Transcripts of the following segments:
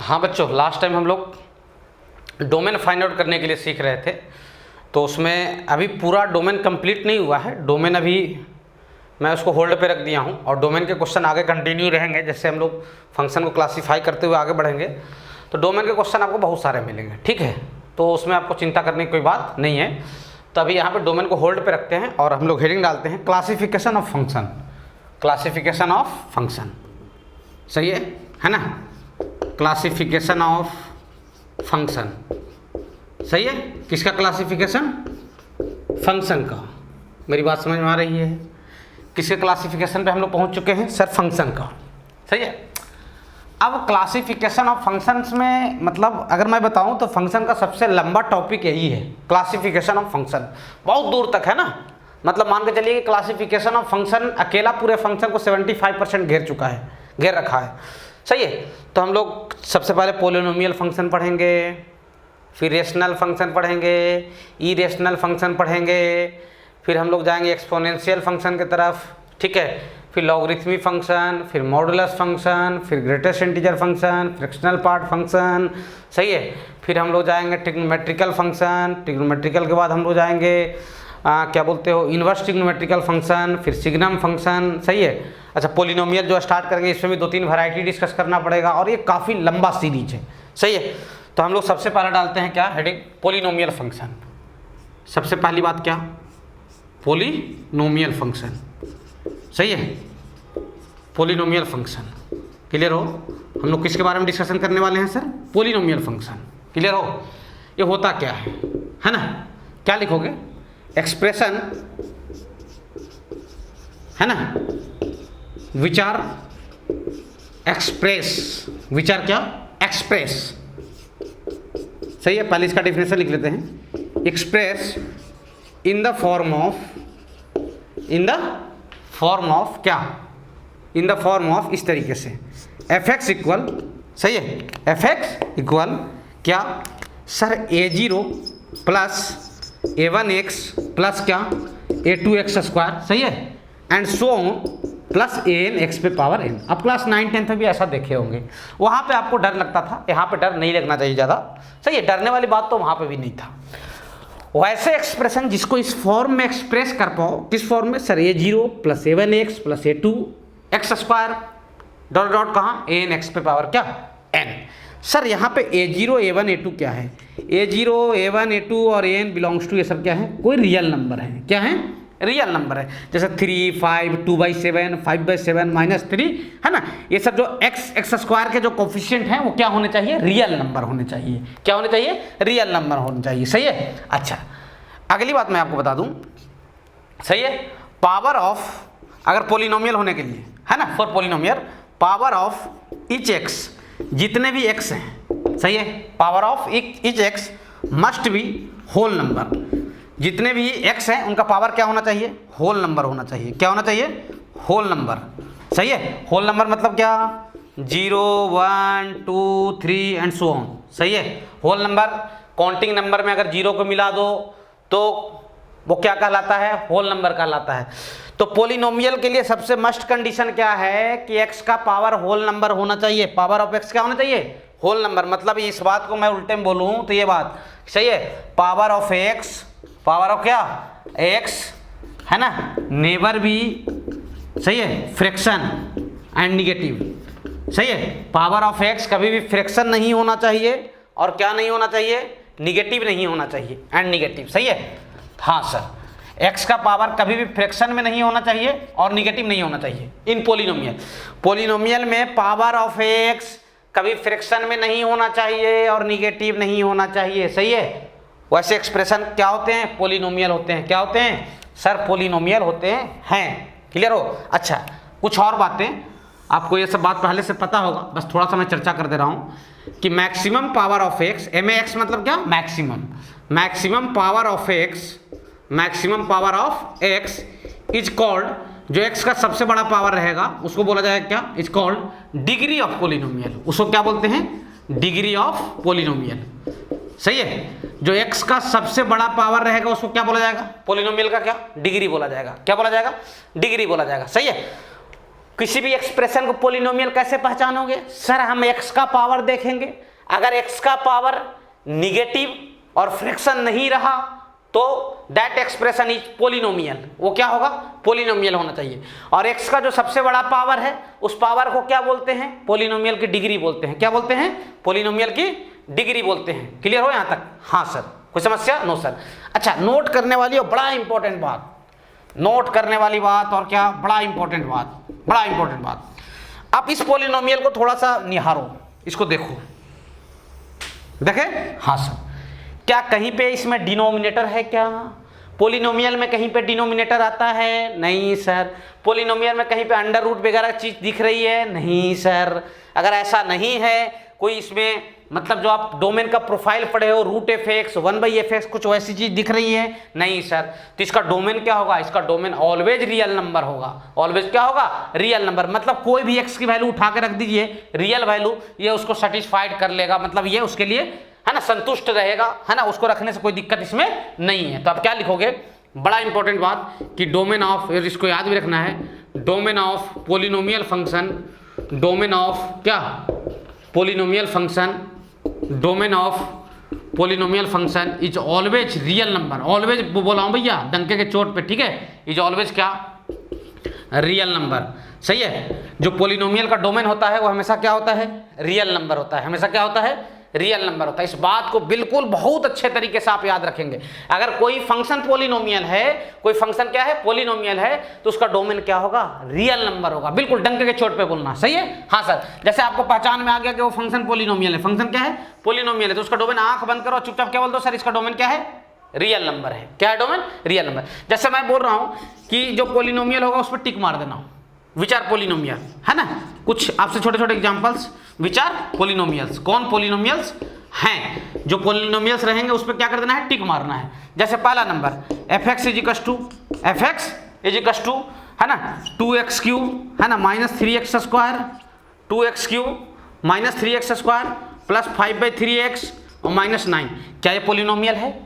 हाँ बच्चों, last time हम लोग डोमेन फाइंड आउट करने के लिए सीख रहे थे, तो उसमें अभी पूरा डोमेन कंप्लीट नहीं हुआ है। डोमेन अभी मैं उसको होल्ड पे रख दिया हूँ और डोमेन के क्वेश्चन आगे कंटिन्यू रहेंगे। जैसे हम लोग फंक्शन को क्लासीफाई करते हुए आगे बढ़ेंगे तो डोमेन के क्वेश्चन आपको बहुत सारे मिलेंगे, ठीक है। तो उसमें आपको चिंता करने की कोई बात नहीं है। तो अभी यहाँ पे डोमेन को होल्ड पे रखते हैं और हम लोग हेडिंग डालते हैं classification of function. Classification of function, सही है ना। क्लासिफिकेशन ऑफ फंक्शन, सही है। किसका क्लासिफिकेशन? फंक्शन का। मेरी बात समझ में आ रही है? किसके क्लासिफिकेशन पे हम लोग पहुंच चुके हैं? सर फंक्शन का, सही है। अब क्लासिफिकेशन ऑफ फंक्शंस में मतलब अगर मैं बताऊं तो फंक्शन का सबसे लंबा टॉपिक यही है, क्लासिफिकेशन ऑफ फंक्शन। बहुत दूर तक है ना। मतलब मान के चलिए कि क्लासिफिकेशन ऑफ फंक्शन अकेला पूरे फंक्शन को 75% घेर चुका है, घेर रखा है, सही है। तो हम लोग सबसे पहले पोलिनोमियल फंक्शन पढ़ेंगे, फिर रेशनल फंक्शन पढ़ेंगे, इरेशनल फंक्शन पढ़ेंगे, फिर हम लोग जाएंगे एक्सपोनेंशियल फंक्शन की तरफ, ठीक है। फिर लॉगरिथमिक फंक्शन, फिर मॉडुलस फंक्शन, फिर greatest integer function, fractional part function, सही है। फिर हम लोग जाएंगे ट्रिग्नोमेट्रिकल फंक्शन, ट्रिग्नोमेट्रिकल के बाद हम लोग जाएंगे क्या बोलते हो, इन्वर्स ट्रिग्नोमेट्रिकल फंक्शन, फिर सिग्नम फंक्शन, सही है। अच्छा, पोलिनोमियल जो स्टार्ट करेंगे इसमें भी 2-3 वैरायटी डिस्कस करना पड़ेगा और ये काफ़ी लंबा सीरीज है, सही है। तो हम लोग सबसे पहले डालते हैं क्या हेडिंग? Polynomial function. सबसे पहली बात क्या? पोलिनोमियल फंक्शन, सही है। पोलिनोमियल फंक्शन, क्लियर हो? हम लोग किसके बारे में डिस्कशन करने वाले हैं सर? पोलिनोमियल फंक्शन, क्लियर हो? ये होता क्या है ना। क्या लिखोगे? एक्सप्रेशन है ना, which are express, which are क्या? एक्सप्रेस, सही है। पहले इसका डेफिनेशन लिख लेते हैं। Express in the form of, in the form of क्या? इन द फॉर्म ऑफ इस तरीके से एफ एक्स इक्वल, सही है, एफ एक्स इक्वल क्या sir? a0 plus a1x plus क्या? a2x स्क्वायर, सही है, and so on plus an x पे पावर n। अब क्लास 9-10 में भी ऐसा देखे होंगे। वहाँ पे आपको डर लगता था, यहाँ पे डर नहीं लगना चाहिए ज़्यादा, सही है। डरने वाली बात तो वहाँ पे भी नहीं था। वैसे एक्सप्रेशन जिसको इस फॉर्म में एक्सप्रेस कर पाओ, किस फॉर्म में sir? a0 plus a1x plus a2x square dot dot कहाँ? an x पे पावर क्या? n। सर यहाँ पे a0 a1 a2 क्या है? a0 a1 a2 और an बिलोंग्स टू, ये सब क्या है? कोई रियल नंबर है। क्या है? रियल नंबर है। जैसे 3, 5, 2/7, 5/7, -3 है ना। ये सब जो x स्क्वायर के जो कोफिशिएंट हैं वो क्या होने चाहिए? रियल नंबर होने चाहिए। क्या होने चाहिए? रियल नंबर होने चाहिए, सही है। अच्छा, अगली बात मैं आपको बता दूं, सही है। पावर ऑफ, अगर पोलिनोमियल होने के लिए है ना, for polynomial power of each x, जितने भी x हैं, सही है, power of each x must be whole number. जितने भी x हैं उनका पावर क्या होना चाहिए? होल नंबर होना चाहिए। क्या होना चाहिए? होल नंबर, सही है। होल नंबर मतलब क्या? 0, 1, 2, 3 एंड सो ऑन, सही है। होल नंबर, काउंटिंग नंबर में अगर 0 को मिला दो तो वो क्या कहलाता है? होल नंबर कहलाता है। तो पोलिनोमियल के लिए सबसे मस्ट कंडीशन क्या है कि x का पावर होल नंबर होना चाहिए। पावर ऑफ x क्या होना चाहिए? Whole number. मतलब इस बात को मैं उल्टे में बोलूँ तो ये बात सही है। Power of x, power of क्या? x है ना, नेवर भी, सही है, फ्रैक्शन एंड निगेटिव, सही है। पावर ऑफ x कभी भी फ्रैक्शन नहीं होना चाहिए और क्या नहीं होना चाहिए? निगेटिव नहीं होना चाहिए, एंड निगेटिव, सही है। हाँ सर, x का पावर कभी भी फ्रैक्शन में नहीं होना चाहिए और निगेटिव नहीं होना चाहिए इन पोलिनोमियल। पोलिनोमियल में पावर ऑफ x कभी फ्रैक्शन में नहीं होना चाहिए और निगेटिव नहीं होना चाहिए, सही है। वैसे एक्सप्रेशन क्या होते हैं? पोलिनोमियल होते हैं। क्या होते हैं सर? पोलिनोमियल होते हैं। क्लियर हो? अच्छा, कुछ और बातें आपको, ये सब बात पहले से पता होगा, बस थोड़ा सा मैं चर्चा कर दे रहा हूँ कि maximum power of x, max मतलब क्या? Maximum. Maximum power of x, maximum power of x is called, जो x का सबसे बड़ा पावर रहेगा उसको बोला जाएगा क्या? Is called degree of polynomial. उसको क्या बोलते हैं? डिग्री ऑफ पोलिनोमियल, सही है। जो x का सबसे बड़ा पावर रहेगा उसको क्या बोला जाएगा? पोलिनोमियल का क्या? डिग्री बोला जाएगा। क्या बोला जाएगा? डिग्री बोला जाएगा, सही है। किसी भी एक्सप्रेशन को पॉलिनोमियल कैसे पहचानोगे? सर हम x का पावर देखेंगे, अगर x का पावर निगेटिव और फ्रैक्शन नहीं रहा तो दैट एक्सप्रेशन इज पॉलिनोमियल। वो क्या होगा? पॉलिनोमियल होना चाहिए। और x का जो सबसे बड़ा पावर है उस पावर को क्या बोलते हैं? पॉलिनोमियल की डिग्री बोलते हैं। क्या बोलते हैं? पॉलिनोमियल की डिग्री बोलते हैं। क्लियर हो यहां तक? हाँ सर। कोई समस्या? No sir. अच्छा, नोट करने वाली और बड़ा इंपॉर्टेंट बात, नोट करने वाली बात और क्या बड़ा इंपॉर्टेंट बात, बड़ा इंपॉर्टेंट बात। आप इस पॉलिनोमियल को थोड़ा सा निहारो, इसको देखो, देखे? हाँ सर। क्या कहीं पे इसमें डिनोमिनेटर है? क्या पॉलिनोमियल में कहीं पे डिनोमिनेटर आता है? नहीं सर। पॉलिनोमियल में कहीं पे अंडर रूट वगैरह चीज दिख रही है? नहीं सर। अगर ऐसा नहीं है, कोई इसमें मतलब जो आप डोमेन का प्रोफाइल पढ़े हो, रूट एफ एक्स 1/f(x) कुछ वैसी चीज दिख रही है? नहीं सर। तो इसका डोमेन क्या होगा? इसका डोमेन ऑलवेज रियल नंबर होगा। ऑलवेज क्या होगा? Real number. मतलब कोई भी x की वैल्यू उठा के रख दीजिए, रियल वैल्यू, ये उसको सेटिस्फाइड कर लेगा। मतलब ये उसके लिए है ना संतुष्ट रहेगा, है ना, उसको रखने से कोई दिक्कत इसमें नहीं है। तो आप क्या लिखोगे? बड़ा इंपॉर्टेंट बात कि डोमेन ऑफ, इसको याद भी रखना है, domain of polynomial function, domain of क्या? Polynomial function, domain of polynomial function is always real number. Always बोला हूं भैया डंके के चोट पे, ठीक है? इज ऑलवेज क्या? Real number. सही है। जो पॉलिनोमियल का डोमेन होता है वो हमेशा क्या होता है? रियल नंबर होता है। हमेशा क्या होता है? रियल नंबर होता है। इस बात को बिल्कुल बहुत अच्छे तरीके से आप याद रखेंगे। अगर कोई फंक्शन पॉलिनोमियल है, कोई फंक्शन क्या है? पॉलिनोमियल है, तो उसका डोमेन क्या होगा? रियल नंबर होगा। बिल्कुल डंके के चोट पे बोलना। सही है? हाँ सर। जैसे आपको पहचान में आ गया कि वो फंक्शन पॉलिनोमियल है, फंक्शन क्या है? पॉलिनोमियल है, तो उसका डोमेन, आंख बंद करो चुपचाप क्या बोल दो? सर इसका डोमेन क्या है? रियल नंबर है। क्या है डोमेन? Real number. जैसे मैं बोल रहा हूं कि जो पॉलिनोमियल होगा उस पर टिक मार देना, विच आर पॉलिनोमियल, है ना? कुछ आपसे छोटे छोटे एग्जांपल्स, विच आर पॉलिनोमियल्स, कौन पॉलिनोमियल्स हैं? जो पॉलिनोमियल्स रहेंगे उस पर क्या कर देना है? टिक मारना है। जैसे पहला नंबर fx इज टू है ना 2x³ है ना -3x², 2x³ -3x² plus 5/3x और -9। क्या ये पॉलिनोमियल है?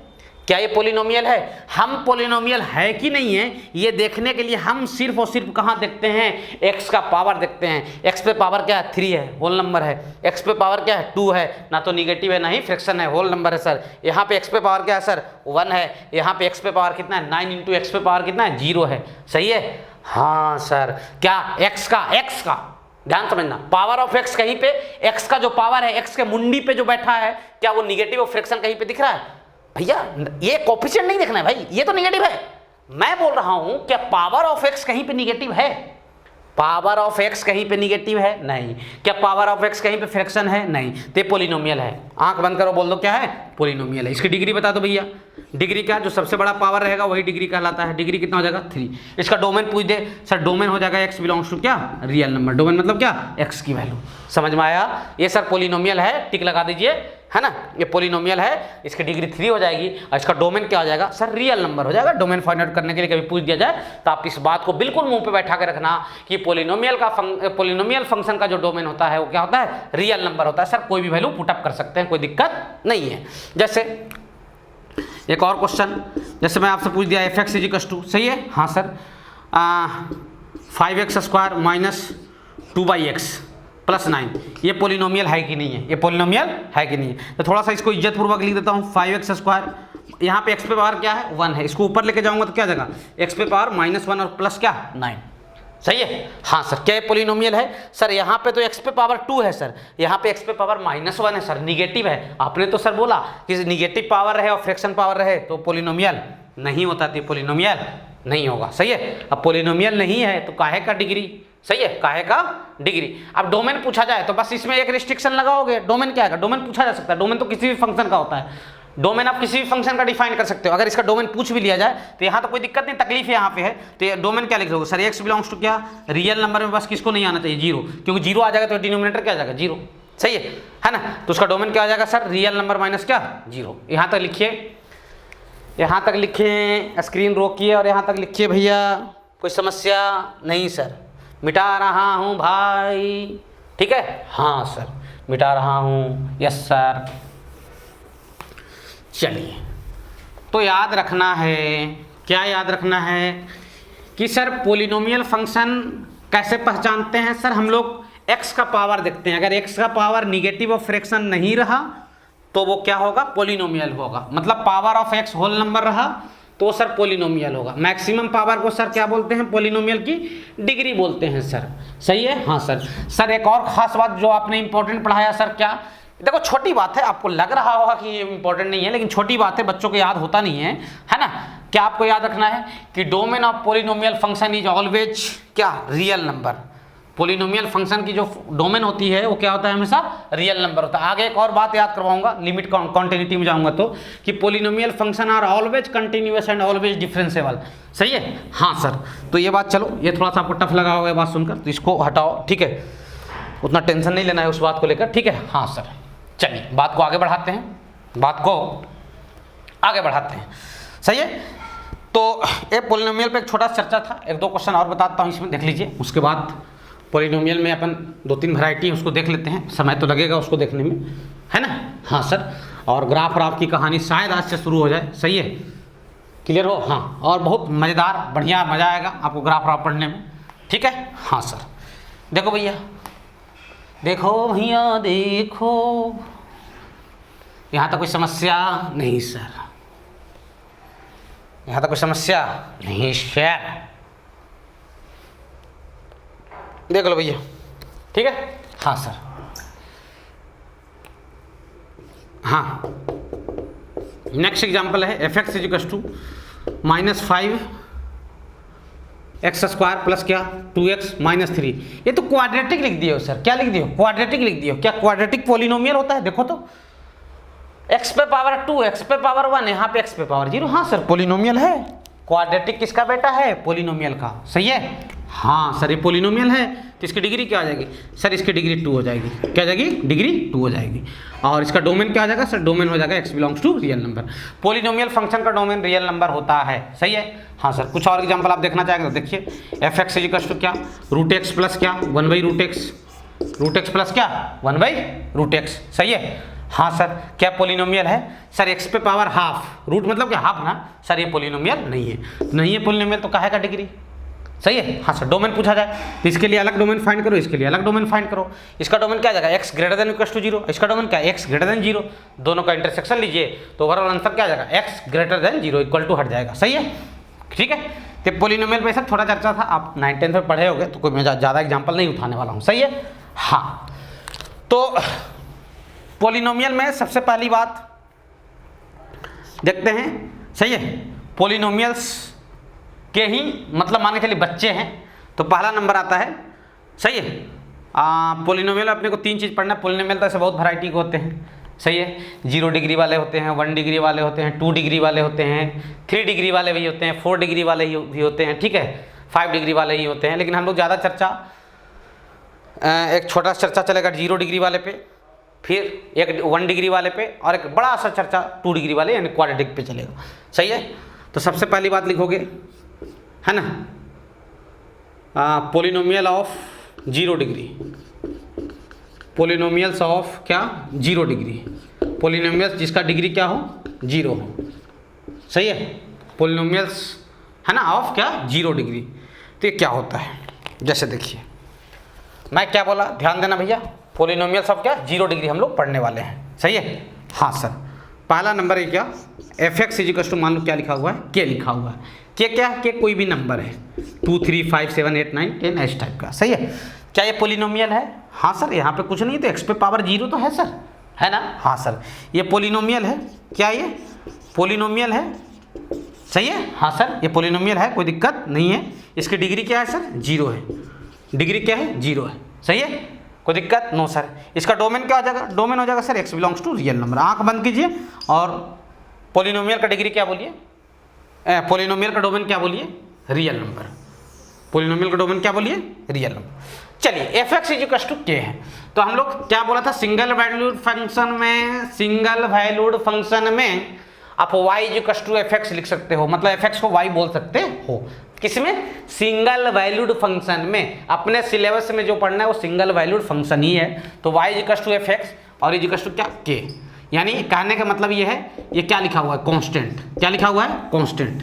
क्या ये पॉलिनोमियल है? हम पॉलिनोमियल है कि नहीं है ये देखने के लिए हम सिर्फ और सिर्फ कहाँ देखते हैं? x का पावर देखते हैं। x पे पावर क्या है? 3 है, होल नंबर है। x पे पावर क्या है? 2 है, ना तो निगेटिव है ना ही फ्रैक्शन है, होल नंबर है सर। यहाँ पे x पे पावर क्या है सर? 1 है। यहाँ पे x पे पावर कितना है? 9 × x पे पावर कितना है? 0 है। सही है? हाँ सर। क्या x का ध्यान समझना, पावर ऑफ x कहीं पे, x का जो पावर है, x के मुंडी पे जो बैठा है, क्या वो निगेटिव और फ्रैक्शन कहीं पे दिख रहा है? भैया ये कोफिशिएंट नहीं देखना है भाई, ये तो निगेटिव है। मैं बोल रहा हूं क्या पावर ऑफ x कहीं पे निगेटिव है? पावर ऑफ x कहीं पे निगेटिव है? नहीं। क्या पावर ऑफ x कहीं पे फ्रैक्शन है? नहीं। तो पॉलिनोमियल है। आंख बंद करो, बोल दो क्या है? पॉलिनोमियल है। इसकी डिग्री बता दो भैया। डिग्री क्या? जो सबसे बड़ा पावर रहेगा वही डिग्री कहलाता है। डिग्री कितना हो जाएगा? 3। इसका डोमेन पूछ दे सर, डोमेन हो जाएगा x बिलोंग्स टू क्या? Real number. डोमेन मतलब क्या? x की वैल्यू। समझ में आया? ये सर पॉलिनोमियल है, टिक लगा दीजिए, है ना? ये पॉलिनोमियल है, इसकी डिग्री 3 हो जाएगी और इसका डोमेन क्या हो जाएगा? सर रियल नंबर हो जाएगा। डोमेन फाइंड आउट करने के लिए कभी पूछ दिया जाए तो आप इस बात को बिल्कुल मुंह पे बैठा के रखना कि पॉलिनोमियल फंक्शन का जो डोमेन होता है वो क्या होता है? रियल नंबर होता है। सर कोई भी वैल्यू पुटअप कर सकते हैं, कोई दिक्कत नहीं है। जैसे एक और क्वेश्चन, जैसे मैं आपसे पूछ दिया fx इज टू, सही है? हाँ सर। 5x² - 2/x + 9, ये पॉलिनोमियल है कि नहीं है? ये पॉलिनोमियल है कि नहीं है? तो थोड़ा सा इसको इज्जत पूर्वक लिख देता हूँ। 5x², यहाँ पे x पे पावर क्या है? 1 है। इसको ऊपर लेके जाऊंगा तो क्या जाएगा? x पे पावर -1 और प्लस क्या? 9। सही है? हाँ सर। क्या ये पॉलिनोमियल है? सर यहाँ पे तो x पे पावर 2 है सर, यहाँ पे x पे पावर -1 है सर, निगेटिव है। आपने तो सर बोला कि निगेटिव पावर रहे और फ्रैक्शन पावर रहे तो पॉलिनोमियल नहीं होता, तो पॉलिनोमियल नहीं होगा। सही है? अब पॉलिनोमियल नहीं है तो काहे का डिग्री? सही है? काहे का डिग्री। अब डोमेन पूछा जाए तो बस इसमें एक रिस्ट्रिक्शन लगाओगे। डोमेन क्या है? डोमेन पूछा जा सकता है। डोमेन तो किसी भी फंक्शन का होता है। डोमेन आप किसी भी फंक्शन का डिफाइन कर सकते हो। अगर इसका डोमेन पूछ भी लिया जाए तो यहाँ तो कोई दिक्कत नहीं, तकलीफ यहाँ पे है। तो ये डोमेन क्या लिख दोगे सर? x बिलोंग्स टू क्या? रियल नंबर में बस किसको नहीं आना चाहिए? 0, क्योंकि 0 आ जाएगा तो डिनोमिनेटर क्या आ जाएगा? 0। सही है ना? तो उसका डोमेन क्या आ जाएगा सर? रियल नंबर माइनस क्या? 0। यहाँ तक लिखिए, यहाँ तक लिखिए, स्क्रीन रोकिए और यहाँ तक लिखिए भैया। कोई समस्या नहीं सर? मिटा रहा हूँ भाई, ठीक है? हाँ सर मिटा रहा हूँ, यस सर। चलिए, तो याद रखना है, क्या याद रखना है कि सर पॉलिनोमियल फंक्शन कैसे पहचानते हैं सर? हम लोग x का पावर देखते हैं, अगर x का पावर निगेटिव ऑफ फ्रैक्शन नहीं रहा तो वो क्या होगा? पॉलिनोमियल होगा। मतलब power of x whole number रहा तो सर पॉलिनोमियल होगा। मैक्सिमम पावर को सर क्या बोलते हैं? पॉलिनोमियल की डिग्री बोलते हैं सर। सही है? हाँ सर। सर एक और खास बात जो आपने इंपॉर्टेंट पढ़ाया सर, क्या? देखो छोटी बात है, आपको लग रहा होगा कि ये इंपॉर्टेंट नहीं है, लेकिन छोटी बात है, बच्चों को याद होता नहीं है ना? क्या आपको याद रखना है कि domain of polynomial function is always क्या? Real number. पॉलिनोमियल फंक्शन की जो डोमेन होती है वो क्या होता है? हमेशा रियल नंबर होता है। आगे एक और बात याद करवाऊंगा, लिमिट कॉन्टिन्यूटी में जाऊंगा तो, कि polynomial function are always continuous and always differentiable. सही है? हाँ सर। तो ये बात, चलो ये थोड़ा सा आपको टफ लगा होगा बात सुनकर, तो इसको हटाओ, ठीक है? उतना टेंशन नहीं लेना है उस बात को लेकर, ठीक है? हाँ सर। चलिए बात को आगे बढ़ाते हैं, बात को आगे बढ़ाते हैं। सही है? तो ये पॉलिनोमियल पे एक छोटा सा चर्चा था, एक दो क्वेश्चन और बताता हूँ इसमें, देख लीजिए। उसके बाद पॉलिनोमियल में अपन 2-3 वैरायटी है उसको देख लेते हैं, समय तो लगेगा उसको देखने में, है ना? हाँ सर। और ग्राफ और आपकी कहानी शायद आज से शुरू हो जाए। सही है? क्लियर हो? हाँ। और बहुत मज़ेदार, बढ़िया, मज़ा आएगा आपको ग्राफ और पढ़ने में, ठीक है? हाँ सर। देखो भैया, देखो भैया, देखो, यहाँ तक कोई समस्या नहीं सर, यहाँ तक कोई समस्या नहीं सर। देख लो भैया, ठीक है? हाँ सर। हाँ, नेक्स्ट एग्जांपल है f x equals to -5 x square plus क्या 2x - 3। ये तो क्वाड्रेटिक लिख दियो सर। क्या लिख दियो? क्वाड्रेटिक लिख दियो। क्या क्वाड्रेटिक पॉलिनोमियल होता है? देखो तो, x पे पावर 2, x पे पावर 1, यहाँ पे x पे पावर 0। हाँ सर, पॉलिनोमियल है। क्वाड्रेटिक किसका बेटा है? पॉलिनोमियल का। सही है? हाँ सर, ये पॉलिनोमियल है तो इसकी डिग्री क्या आ जाएगी सर? इसकी डिग्री 2 हो जाएगी। क्या आ जाएगी? डिग्री 2 हो जाएगी। और इसका डोमेन क्या आ जाएगा सर? डोमेन हो जाएगा x belongs to real number. Polynomial function का डोमेन रियल नंबर होता है। सही है? हाँ सर। कुछ और एग्जांपल आप देखना चाहेंगे तो देखिए, एफ एक्स इजिकल्स टू क्या √x प्लस क्या 1/√x, √x प्लस क्या 1/√x। सही है? हाँ सर। क्या पॉलिनोमियल है सर? x पे पावर हाफ, रूट मतलब क्या? हाफ ना सर। ये पॉलिनोमियल नहीं है। नहीं है पॉलिनोमियल तो काहे का डिग्री? सही है? हाँ सर। डोमेन पूछा जाए तो इसके लिए अलग डोमेन फाइंड करो, इसके लिए अलग डोमेन फाइंड करो। इसका डोमेन क्या आ जाएगा? x > 0। इसका डोमेन क्या है? x > 0। दोनों का इंटरसेक्शन लीजिए तो ओवरऑल आंसर क्या आ जाएगा? x > 0 इक्वल टू हट जाएगा। सही है? ठीक है? तो पॉलिनोमियल पे सब थोड़ा चर्चा था, आप 9th-10th में पढ़े होगे तो कोई मैं ज़्यादा एग्जाम्पल नहीं उठाने वाला हूँ। सही है? हाँ। तो पॉलिनोमियल में सबसे पहली बात देखते हैं। सही है? पॉलिनोमियल्स के ही मतलब मान के चलिए बच्चे हैं तो पहला नंबर आता है। सही है? पॉलिनोमियल अपने को 3 चीज़ पढ़ना है। पॉलिनोमियल तो ऐसे बहुत वैरायटी के होते हैं। सही है? 0 डिग्री वाले होते हैं, 1 डिग्री वाले होते हैं, 2 डिग्री वाले होते हैं, 3 डिग्री वाले भी होते हैं, 4 डिग्री वाले भी होते हैं, ठीक है? 5 डिग्री वाले ही होते हैं। लेकिन हम लोग ज़्यादा चर्चा, एक छोटा सा चर्चा चलेगा 0 डिग्री वाले पे, फिर एक 1 डिग्री वाले पे, और एक बड़ा सा चर्चा 2 डिग्री वाले यानी क्वाड्रेटिक पे चलेगा। सही है? तो सबसे पहली बात लिखोगे, है ना, polynomial of 0 degree, polynomials of क्या 0 डिग्री, पॉलिनोमियल्स जिसका डिग्री क्या हो 0 हो। सही है? पॉलिनोमियल्स है ना ऑफ क्या 0 डिग्री। तो ये क्या होता है? जैसे देखिए, मैं क्या बोला, ध्यान देना भैया, पॉलिनोमियल्स ऑफ क्या 0 डिग्री हम लोग पढ़ने वाले हैं। सही है? हाँ सर। पहला नंबर है क्या एफ एक्स इजिकल्स टू, मान लो क्या लिखा हुआ है? के लिखा हुआ है। के क्या है? के कोई भी नंबर है, 2 3 5 7 8 9 10 इस टाइप का। सही है? क्या ये पॉलिनोमियल है? हाँ सर। यहाँ पे कुछ नहीं तो x पे पावर 0 तो है सर, है ना? हाँ सर। ये पॉलिनोमियल है। क्या ये पॉलिनोमियल है? सही है? हाँ सर, ये पॉलिनोमियल है, कोई दिक्कत नहीं है। इसकी डिग्री क्या है सर? 0 है। डिग्री क्या है? 0 है। सही है? कोई दिक्कत? No sir. इसका डोमेन क्या हो जाएगा? डोमेन हो जाएगा sir x belongs to real number. आंख बंद कीजिए और पॉलिनोमियल का डिग्री क्या बोलिए? पॉलिनोमियल का डोमेन क्या बोलिए? Real number. पॉलिनोमियल का डोमेन क्या बोलिए? Real number. चलिए f x equals to k है तो हम लोग क्या बोला था? सिंगल वैल्यूड फंक्शन में, सिंगल वैल्यूड फंक्शन में आप y equals to f x लिख सकते हो, मतलब एफ एक्स को y बोल सकते हो। किसमें? सिंगल वैल्यूड फंक्शन में। अपने सिलेबस में जो पढ़ना है वो सिंगल वैल्यूड फंक्शन ही है। तो y equals to f x और इजिकल्स टू क्या के, यानी कहने का मतलब ये है, ये क्या लिखा हुआ है? कांस्टेंट। क्या लिखा हुआ है? कांस्टेंट।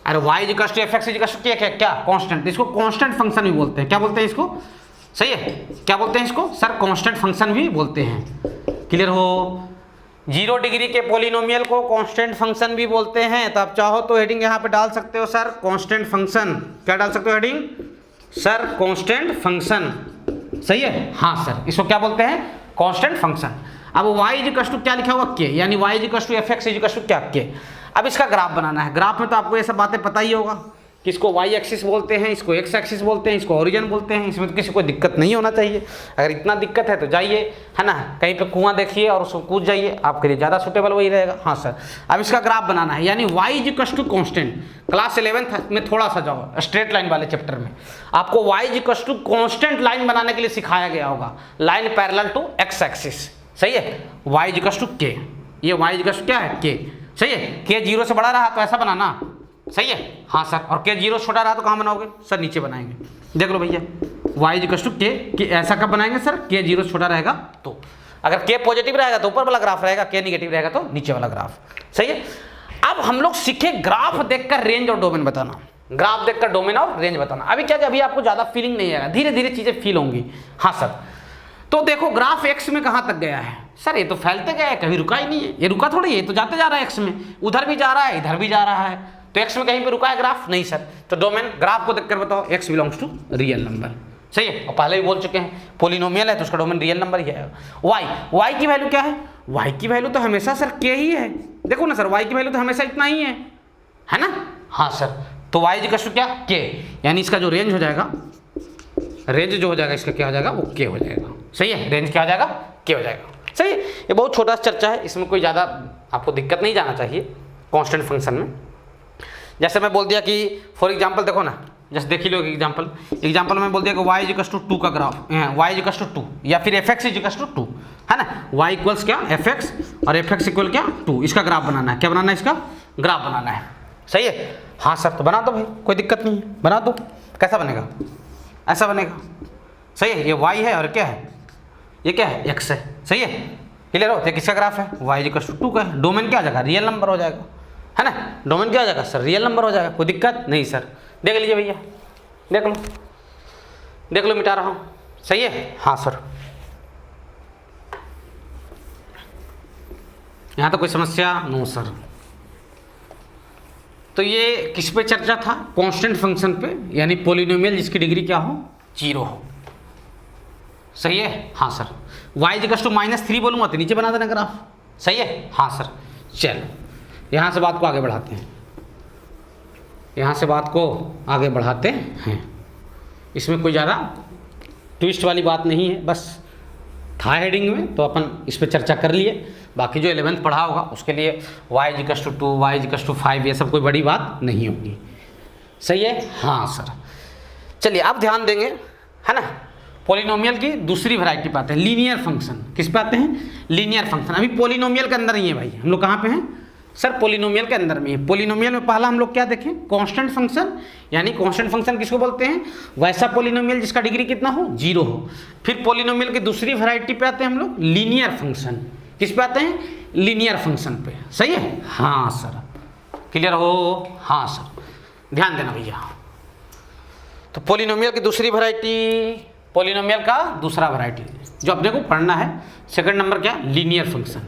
अरे y equal to f x equal to क्या कांस्टेंट, इसको कांस्टेंट फंक्शन भी बोलते हैं। क्या बोलते हैं इसको? सही है, क्या बोलते हैं इसको सर? कांस्टेंट फंक्शन भी बोलते हैं। क्लियर हो? 0 डिग्री के पॉलिनोमियल को कांस्टेंट फंक्शन भी बोलते हैं। तो आप चाहो तो हेडिंग यहाँ पे डाल सकते हो सर कांस्टेंट फंक्शन। क्या डाल सकते हो हेडिंग? Sir constant function. सही है, हाँ सर, इसको क्या बोलते हैं? Constant function. अब y इक्वल टू क्या लिखा हुआ? के, यानी y equal to f x equal to क्या के। अब इसका ग्राफ बनाना है। ग्राफ में तो आपको ये सब बातें पता ही होगा कि इसको y एक्सिस बोलते हैं, इसको x एक्सिस बोलते हैं, इसको ओरिजिन बोलते हैं। इसमें तो किसी को दिक्कत नहीं होना चाहिए। अगर इतना दिक्कत है तो जाइए, है ना, कहीं पे कुआं देखिए और उसको कूद जाइए, आपके लिए ज़्यादा सुटेबल वही रहेगा। हाँ सर, अब इसका ग्राफ बनाना है, यानी y equal to constant. Class 11th में थोड़ा सा जाओ स्ट्रेट लाइन वाले चैप्टर में, आपको y equal to constant line बनाने के लिए सिखाया गया होगा, line parallel to x axis. सही है, y इक्वल टू के, ये y इक्वल टू क्या है? के। सही है, के 0 से बड़ा रहा तो ऐसा बनाना। सही है, हाँ सर, और के 0 छोटा रहा तो कहाँ बनाओगे सर? नीचे बनाएंगे। देख लो भैया, y इक्वल टू के, ऐसा कब बनाएंगे सर? के 0 छोटा रहेगा तो। अगर के पॉजिटिव रहेगा तो ऊपर वाला ग्राफ रहेगा, के निगेटिव रहेगा तो नीचे वाला ग्राफ। सही है, अब हम लोग सीखे ग्राफ देखकर रेंज और डोमेन बताना। ग्राफ देखकर डोमेन और रेंज बताना। अभी क्या, अभी आपको ज़्यादा फीलिंग नहीं आएगा, धीरे धीरे चीज़ें फील होंगी। हाँ सर, तो देखो ग्राफ x में कहाँ तक गया है सर? ये तो फैलते गया है, कभी रुका ही नहीं है। ये रुका थोड़ी है, ये तो जाते जा रहा है x में, उधर भी जा रहा है, इधर भी जा रहा है। तो x में कहीं पे रुका है ग्राफ? नहीं सर। तो डोमेन ग्राफ को देखकर बताओ, x belongs to real number. सही है, और पहले भी बोल चुके हैं पोलिनोमियल है तो उसका डोमेन रियल नंबर ही है। y की वैल्यू क्या है? y की वैल्यू तो हमेशा सर k ही है। देखो ना सर, y की वैल्यू तो हमेशा इतना ही है ना? हाँ सर, तो y इक्वल टू क्या? k, यानी इसका जो रेंज हो जाएगा, रेंज जो हो जाएगा इसका क्या हो जाएगा? वो k हो जाएगा। सही है, रेंज क्या हो जाएगा? k हो जाएगा। सही है, ये बहुत छोटा सा चर्चा है, इसमें कोई ज़्यादा आपको दिक्कत नहीं जाना चाहिए कांस्टेंट फंक्शन में। जैसे मैं बोल दिया कि फॉर एग्जांपल देखो ना, जैसे देख ही लो एग्जांपल में बोल दिया कि y इक्वल टू 2 का ग्राफ, y इक्वल टू 2 या फिर एफ एक्स इक्वल टू 2, है ना? y इक्वल्स क्या? एफ एक्स, और एफ एक्स इक्वल क्या? 2। इसका ग्राफ बनाना है। क्या बनाना है? इसका ग्राफ बनाना है। सही है, हाँ सर, तो बना दो भाई, कोई दिक्कत नहीं है, बना दो। कैसा बनेगा? ऐसा बनेगा। सही है, ये y है और क्या है? ये क्या है? x है। सही है, क्लियर हो? तो किसका ग्राफ है? y इक्वल टू 2 का है। डोमेन क्या आ जाएगा? रियल नंबर हो जाएगा, है ना? डोमेन क्या आ जाएगा सर? रियल नंबर हो जाएगा। कोई दिक्कत नहीं सर। देख लीजिए भैया, देख लो मिटा रहा हूँ। सही है, हाँ सर, यहाँ तो कोई समस्या? No sir. तो ये किस पे चर्चा था? कांस्टेंट फंक्शन पे, यानी पॉलिनोमियल जिसकी डिग्री क्या हो? 0 हो। सही है, हाँ सर। y इक्वल टू -3 बोलूँगा तो नीचे बना देना ग्राफ। सही है, हाँ सर। चलो यहाँ से बात को आगे बढ़ाते हैं, इसमें कोई ज़्यादा ट्विस्ट वाली बात नहीं है, बस था हेडिंग में तो अपन इस पर चर्चा कर लिए। बाकी जो 11th पढ़ा होगा उसके लिए y equal to 2, y equal to 5 ये सब कोई बड़ी बात नहीं होगी। सही है, हाँ सर। चलिए अब ध्यान देंगे, है ना, पॉलिनोमियल की दूसरी वैरायटी पे आते हैं, लीनियर फंक्शन। किस पे आते हैं? Linear function. अभी पॉलिनोमियल के अंदर ही है भाई, हम लोग कहाँ पे हैं सर? पॉलिनोमियल के अंदर में है। पॉलिनोमियल में पहला हम लोग क्या देखें? कांस्टेंट फंक्शन, यानी कांस्टेंट फंक्शन किसको बोलते हैं? वैसा पॉलिनोमियल जिसका डिग्री कितना हो? 0 हो। फिर पॉलिनोमियल की दूसरी वैरायटी पे आते हैं हम लोग, लीनियर फंक्शन। किस पे आते हैं? लीनियर फंक्शन पे। सही है, हाँ सर, क्लियर हो? हाँ सर, ध्यान देना भैया। तो पॉलिनोमियल की दूसरी वैरायटी, पॉलिनोमियल का दूसरा वैरायटी जो अपने को पढ़ना है, सेकंड नंबर क्या? लीनियर फंक्शन,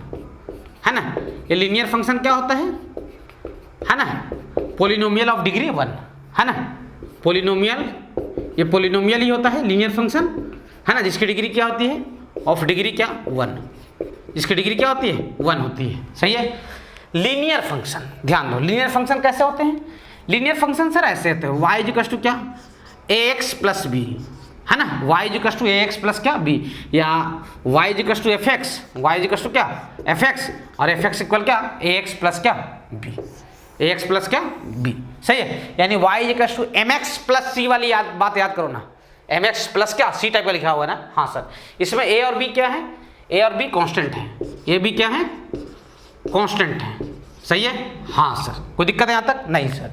है ना? ये लीनियर फंक्शन क्या होता है ना? पॉलिनोमियल ऑफ डिग्री 1, है ना? पॉलिनोमियल, ये पॉलिनोमियल ही होता है लीनियर फंक्शन, है ना? जिसकी डिग्री क्या होती है? ऑफ डिग्री क्या? 1। जिसकी डिग्री क्या होती है? 1 होती है। सही है, लीनियर फंक्शन। ध्यान दो, लीनियर फंक्शन कैसे होते हैं? लीनियर फंक्शन सर ऐसे होते हैं, y इक्वल टू क्या? ax प्लस बी, है ना? y equal to ax plus क्या? b, या y equal to fx, y equal to क्या? fx, और fx इक्वल क्या? ax प्लस क्या? b, ax प्लस क्या? b। सही है, यानी y equal to mx plus c वाली बात याद करो ना। mx प्लस क्या? c टाइप का लिखा हुआ है ना? हाँ सर। इसमें a और b क्या है? a और b कांस्टेंट है, a b क्या है? कांस्टेंट है। सही है, हाँ सर। कोई दिक्कत है यहाँ तक? नहीं सर।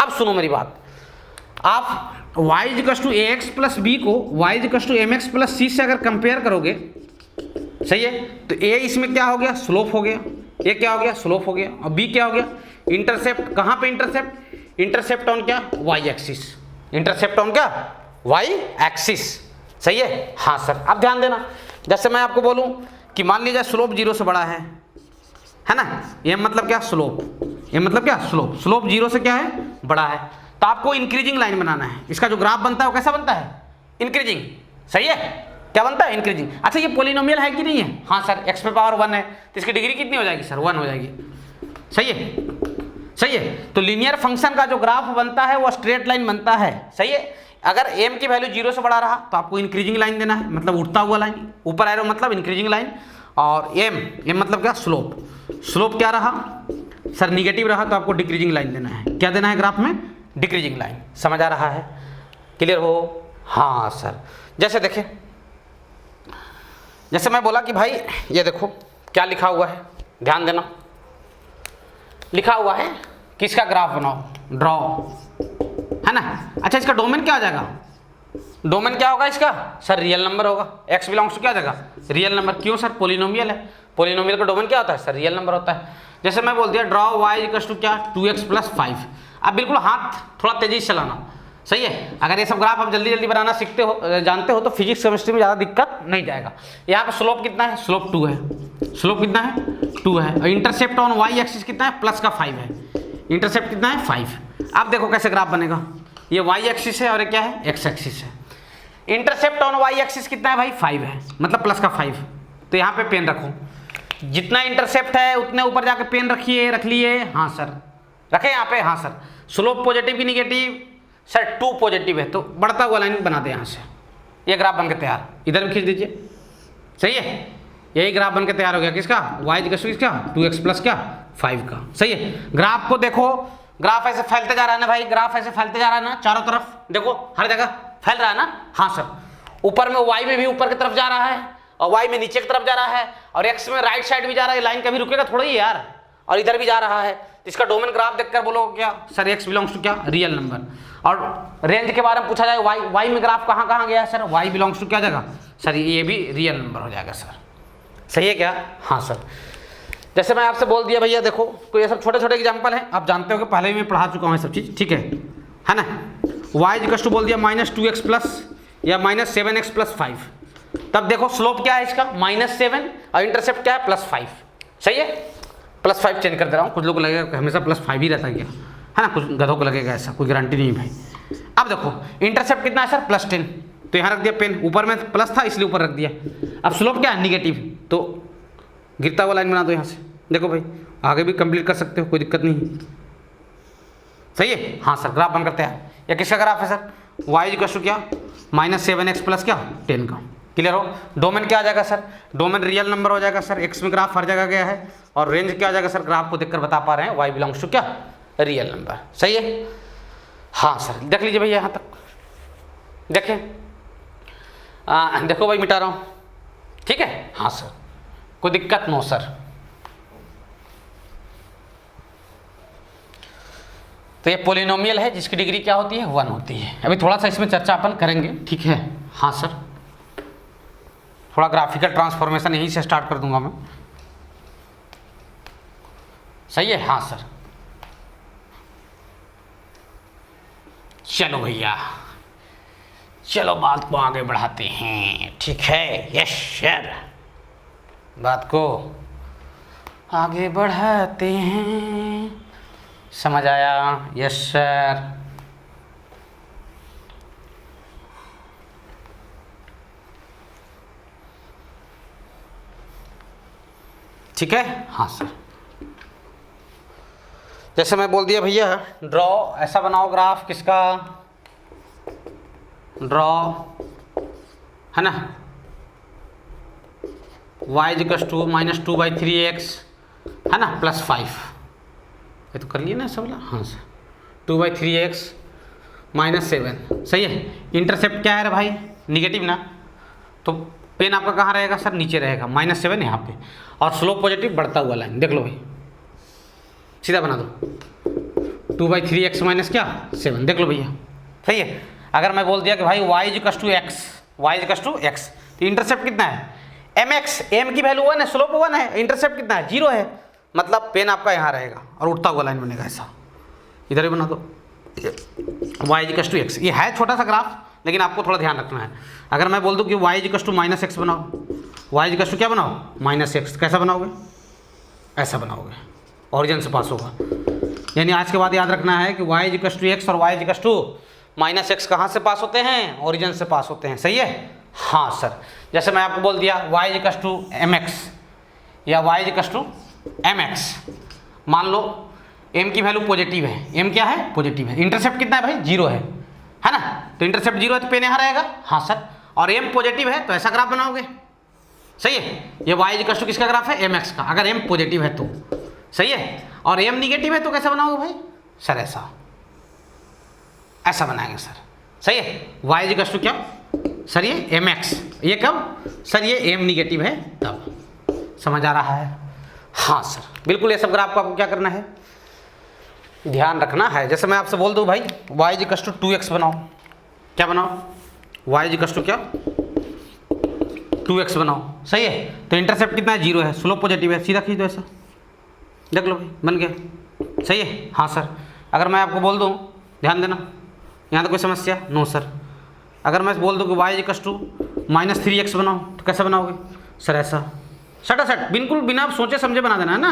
अब सुनो मेरी बात, आप y equal to ax plus b को y equal to mx plus c से अगर कंपेयर करोगे, सही है, तो a इसमें क्या हो गया? स्लोप हो गया। a क्या हो गया? स्लोप हो गया। और b क्या हो गया? इंटरसेप्ट। कहाँ पे इंटरसेप्ट? इंटरसेप्ट ऑन क्या, वाई एक्सिस, इंटरसेप्ट ऑन क्या, वाई एक्सिस। सही है, हाँ सर। अब ध्यान देना, जैसे मैं आपको बोलूं कि मान लीजिए स्लोप 0 से बड़ा है ना, ये मतलब क्या, स्लोप, ये मतलब क्या, स्लोप, स्लोप 0 से क्या है, बड़ा है, तो आपको इंक्रीजिंग लाइन बनाना है। इसका जो ग्राफ बनता है वो कैसा बनता है, इंक्रीजिंग। सही है, क्या बनता है, इंक्रीजिंग। अच्छा ये पोलिनोमियल है कि नहीं है, हाँ सर, x पे पावर 1 है, तो इसकी डिग्री कितनी हो जाएगी सर, 1 हो जाएगी। सही है, सही है। तो लीनियर फंक्शन का जो ग्राफ बनता है वो स्ट्रेट लाइन बनता है। सही है, अगर m की वैल्यू 0 से बड़ा रहा तो आपको इंक्रीजिंग लाइन देना है, मतलब उठता हुआ लाइन, ऊपर एरो मतलब इंक्रीजिंग लाइन, और m मतलब क्या, स्लोप, स्लोप क्या रहा सर, निगेटिव रहा तो आपको डिक्रीजिंग लाइन देना है। क्या देना है ग्राफ में, डिक्रीजिंग लाइन। समझ आ रहा है, क्लियर हो, हाँ सर। जैसे देखें, जैसे मैं बोला कि भाई ये देखो क्या लिखा हुआ है, ध्यान देना, लिखा हुआ है कि इसका ग्राफ बनाओ, ड्रॉ, है ना। अच्छा इसका डोमेन क्या आ जाएगा, डोमेन क्या होगा इसका सर, रियल नंबर होगा, x बिलोंग्स टू क्या जाएगा, रियल नंबर। क्यों सर, पोलिनोमियल है, पोलिनोमियल का डोमेन क्या होता है सर, रियल नंबर होता है। जैसे मैं बोल दिया ड्रॉ y इक्वल्स टू क्या, 2x + 5। अब बिल्कुल हाथ थोड़ा तेजी से चलाना। सही है, अगर ये सब ग्राफ आप जल्दी जल्दी बनाना सीखते हो, जानते हो, तो फिजिक्स केमिस्ट्री में ज़्यादा दिक्कत नहीं जाएगा। यहाँ पर स्लोप कितना है, स्लोप 2 है, स्लोप कितना है, 2 है, और इंटरसेप्ट ऑन y एक्सिस कितना है, प्लस का 5 है, इंटरसेप्ट कितना है, 5। अब देखो कैसे ग्राफ बनेगा, ये y एक्सिस है और ये क्या है, x एक्सिस है। इंटरसेप्ट ऑन y एक्सिस कितना है भाई, 5 है, मतलब प्लस का 5। तो यहाँ पे पेन रखो, जितना इंटरसेप्ट है उतने ऊपर जाके पेन रखिए, रख लिए, हाँ सर, रखे यहाँ पे, हाँ सर। स्लोप पॉजिटिव की निगेटिव सर, 2 पॉजिटिव है, तो बढ़ता हुआ लाइन बना दे यहाँ से, ये ग्राफ बन के तैयार, इधर भी खींच दीजिए। सही है, यही ग्राफ बन के तैयार हो गया, किसका, y किसका, 2x + क्या, 5 का। सही है, ग्राफ को देखो, ग्राफ ऐसे फैलते जा रहा है ना भाई, ग्राफ ऐसे फैलते जा रहा है ना, चारों तरफ देखो, हर जगह फैल रहा है ना, हाँ सर। ऊपर में y में भी ऊपर की तरफ जा रहा है, और y में नीचे की तरफ जा रहा है, और x में राइट साइड भी जा रहा है, लाइन कभी रुकेगा थोड़ा ही यार, और इधर भी जा रहा है। तो इसका डोमेन ग्राफ देखकर बोलोगे क्या सर, x बिलोंग्स टू क्या, रियल नंबर। और रेंज के बारे में पूछा जाए, y में ग्राफ कहाँ कहाँ गया सर, y बिलोंग्स टू क्या जगह सर, ये भी रियल नंबर हो जाएगा सर। सही है क्या, हाँ सर। जैसे मैं आपसे बोल दिया भैया देखो, तो ये सब छोटे छोटे एग्जाम्पल हैं, आप जानते हो कि पहले भी मैं पढ़ा चुका हूँ ये सब चीज़, ठीक है ना। y इक्वल्स टू बोल दिया -2x प्लस या -7x + 5। तब देखो स्लोप क्या है इसका, -7, और इंटरसेप्ट क्या है, +5। सही है, +5 चेंज कर दे रहा हूँ, कुछ लोग को लगेगा हमेशा +5 ही रहता है क्या, है ना, कुछ गधों को लगेगा ऐसा, कोई गारंटी नहीं है भाई। अब देखो इंटरसेप्ट कितना है सर, +10, तो यहाँ रख दिया पेन, ऊपर में प्लस था इसलिए ऊपर रख दिया। अब स्लोप क्या है, निगेटिव, तो गिरता हुआ लाइन बना दो यहाँ से, देखो भाई आगे भी कंप्लीट कर सकते हो, कोई दिक्कत नहीं। सही है, हाँ सर, ग्राफ बन करते हैं। या किसका ग्राफ है सर, y इक्वल्स टू क्या, -7x + क्या, 10 का। क्लियर हो, डोमेन क्या आ जाएगा सर, डोमेन रियल नंबर हो जाएगा सर, x में ग्राफ हर जगह गया है, और रेंज क्या आ जाएगा सर, ग्राफ को देखकर बता पा रहे हैं, y बिलोंग्स टू क्या, रियल नंबर। सही है, हाँ सर, देख लीजिए भैया यहाँ तक, देखें, देखो भाई मिटा रहा हूँ, ठीक है, हाँ सर, कोई दिक्कत नो सर। तो ये पोलिनोमियल है जिसकी डिग्री क्या होती है, 1 होती है। अभी थोड़ा सा इसमें चर्चा अपन करेंगे, ठीक है, हाँ सर। थोड़ा ग्राफिकल ट्रांसफॉर्मेशन यहीं से स्टार्ट कर दूंगा मैं। सही है, हाँ सर। चलो भैया, चलो बात को आगे बढ़ाते हैं, ठीक है, यस सर, बात को आगे बढ़ाते हैं। समझ आया, यस सर। ठीक है, हाँ सर। जैसे मैं बोल दिया भैया ड्रॉ, ऐसा बनाओ ग्राफ, किसका, ड्रॉ, है ना, y इक्वल्स टू -2/3x, है ना, +5, ये तो कर लिए ना सब, हाँ सर, 2/3x -7। सही है, इंटरसेप्ट क्या है रे भाई, निगेटिव ना, तो पेन आपका कहाँ रहेगा सर, नीचे रहेगा, -7 यहाँ पे, और स्लोप पॉजिटिव, बढ़ता हुआ लाइन, देख लो भाई, सीधा बना दो, 2/3x क्या, 7, देख लो भैया। सही है, अगर मैं बोल दिया कि भाई y इक्वल्स टू x, तो इंटरसेप्ट कितना है, mx, m की वैल्यू 1 है, स्लोप 1 है, इंटरसेप्ट कितना है, 0 है, मतलब पेन आपका यहाँ रहेगा और उठता हुआ लाइन बनेगा ऐसा, इधर भी बना दो, y इक्वल टू एक्स। ये है छोटा सा ग्राफ, लेकिन आपको थोड़ा ध्यान रखना है। अगर मैं बोल दूं कि y equal to minus x बनाओ, y इक्वल टू क्या बनाओ, माइनस एक्स, कैसा बनाओगे, ऐसा बनाओगे, ओरिजिन से पास होगा। यानी आज के बाद याद रखना है कि y इक्वल टू एक्स और y equal to minus x कहाँ से पास होते हैं, ओरिजिन से पास होते हैं। सही है, हाँ सर। जैसे मैं आपको बोल दिया y equal to m x या y equal to m x, मान लो m की वैल्यू पॉजिटिव है, m क्या है, पॉजिटिव है, इंटरसेप्ट कितना है भाई, 0 है ना, तो इंटरसेप्ट 0 है तो पेन यहाँ रहेगा, हाँ सर। और m पॉजिटिव है तो ऐसा ग्राफ बनाओगे। सही है, ये y इक्वल टू किसका ग्राफ है, mx का, अगर m पॉजिटिव है तो। सही है, और m निगेटिव है तो कैसा बनाओगे भाई, सर ऐसा, ऐसा बनाएंगे सर। सही है, y इक्वल टू क्या सर, ये mx, ये कब सर, ये m निगेटिव है तब। समझ आ रहा है, हाँ सर बिल्कुल। ये सब ग्राफ को आपको क्या करना है, ध्यान रखना है। जैसे मैं आपसे बोल दूं भाई y इक्वल टू 2x बनाओ, क्या बनाओ, y इक्वल टू क्या 2x बनाओ। सही है, तो इंटरसेप्ट कितना है, 0 है, स्लोप पॉजिटिव है, सीधा खींच दो ऐसा, देख लो भाई बन गया। सही है, हाँ सर। अगर मैं आपको बोल दूं, ध्यान देना, यहाँ तो कोई समस्या, नो सर। अगर मैं बोल दूं कि y equal to minus 3x बनाओ, तो कैसे बनाओगे सर, ऐसा सटासट, बिल्कुल बिना सोचे समझे बना देना है ना,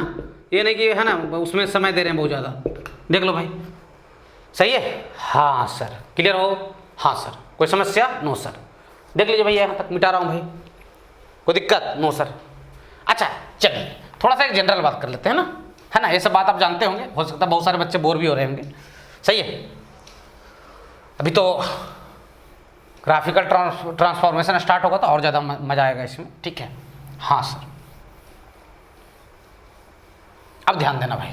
ये नहीं कि है ना उसमें समय दे रहे हैं बहुत ज़्यादा। देख लो भाई, सही है, हाँ सर, क्लियर हो, हाँ सर, कोई समस्या, नो सर। देख लीजिए भैया, यहाँ तक मिटा रहा हूँ भाई, कोई दिक्कत, नो सर। अच्छा चलिए थोड़ा सा एक जनरल बात कर लेते हैं ना, है ना, ये सब बात आप जानते होंगे, हो सकता है बहुत सारे बच्चे बोर भी हो रहे होंगे। सही है, अभी तो ग्राफिकल ट्रांसफॉर्मेशन स्टार्ट होगा तो और ज़्यादा मजा आएगा इसमें, ठीक है, हाँ सर। अब ध्यान देना भाई,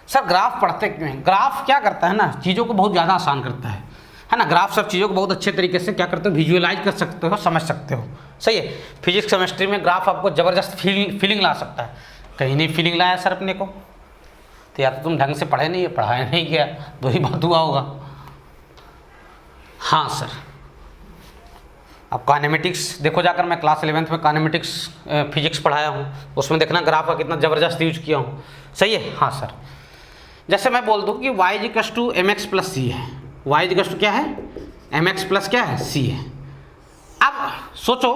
सर ग्राफ पढ़ते क्यों हैं, ग्राफ क्या करता है ना, चीज़ों को बहुत ज़्यादा आसान करता है ना। ग्राफ सब चीज़ों को बहुत अच्छे तरीके से क्या करते हो, विजुअलाइज कर सकते हो, समझ सकते हो। सही है, फिजिक्स केमिस्ट्री में ग्राफ आपको ज़बरदस्त फीलिंग ला सकता है। कहीं नहीं फीलिंग लाया सर अपने को, तो या तो तुम ढंग से पढ़े नहीं है, पढ़ाया नहीं गया, दो ही बात हुआ होगा। हाँ सर, अब काइनेमेटिक्स देखो जाकर, मैं क्लास 11th में काइनेमेटिक्स फिजिक्स पढ़ाया हूँ, उसमें देखना ग्राफ का कितना ज़बरदस्त यूज किया हूँ। सही है, हाँ सर। जैसे मैं बोल दूँ कि y equal to m x plus c है, y इक्वल टू क्या है, एम एक्स प्लस क्या है, सी है। अब सोचो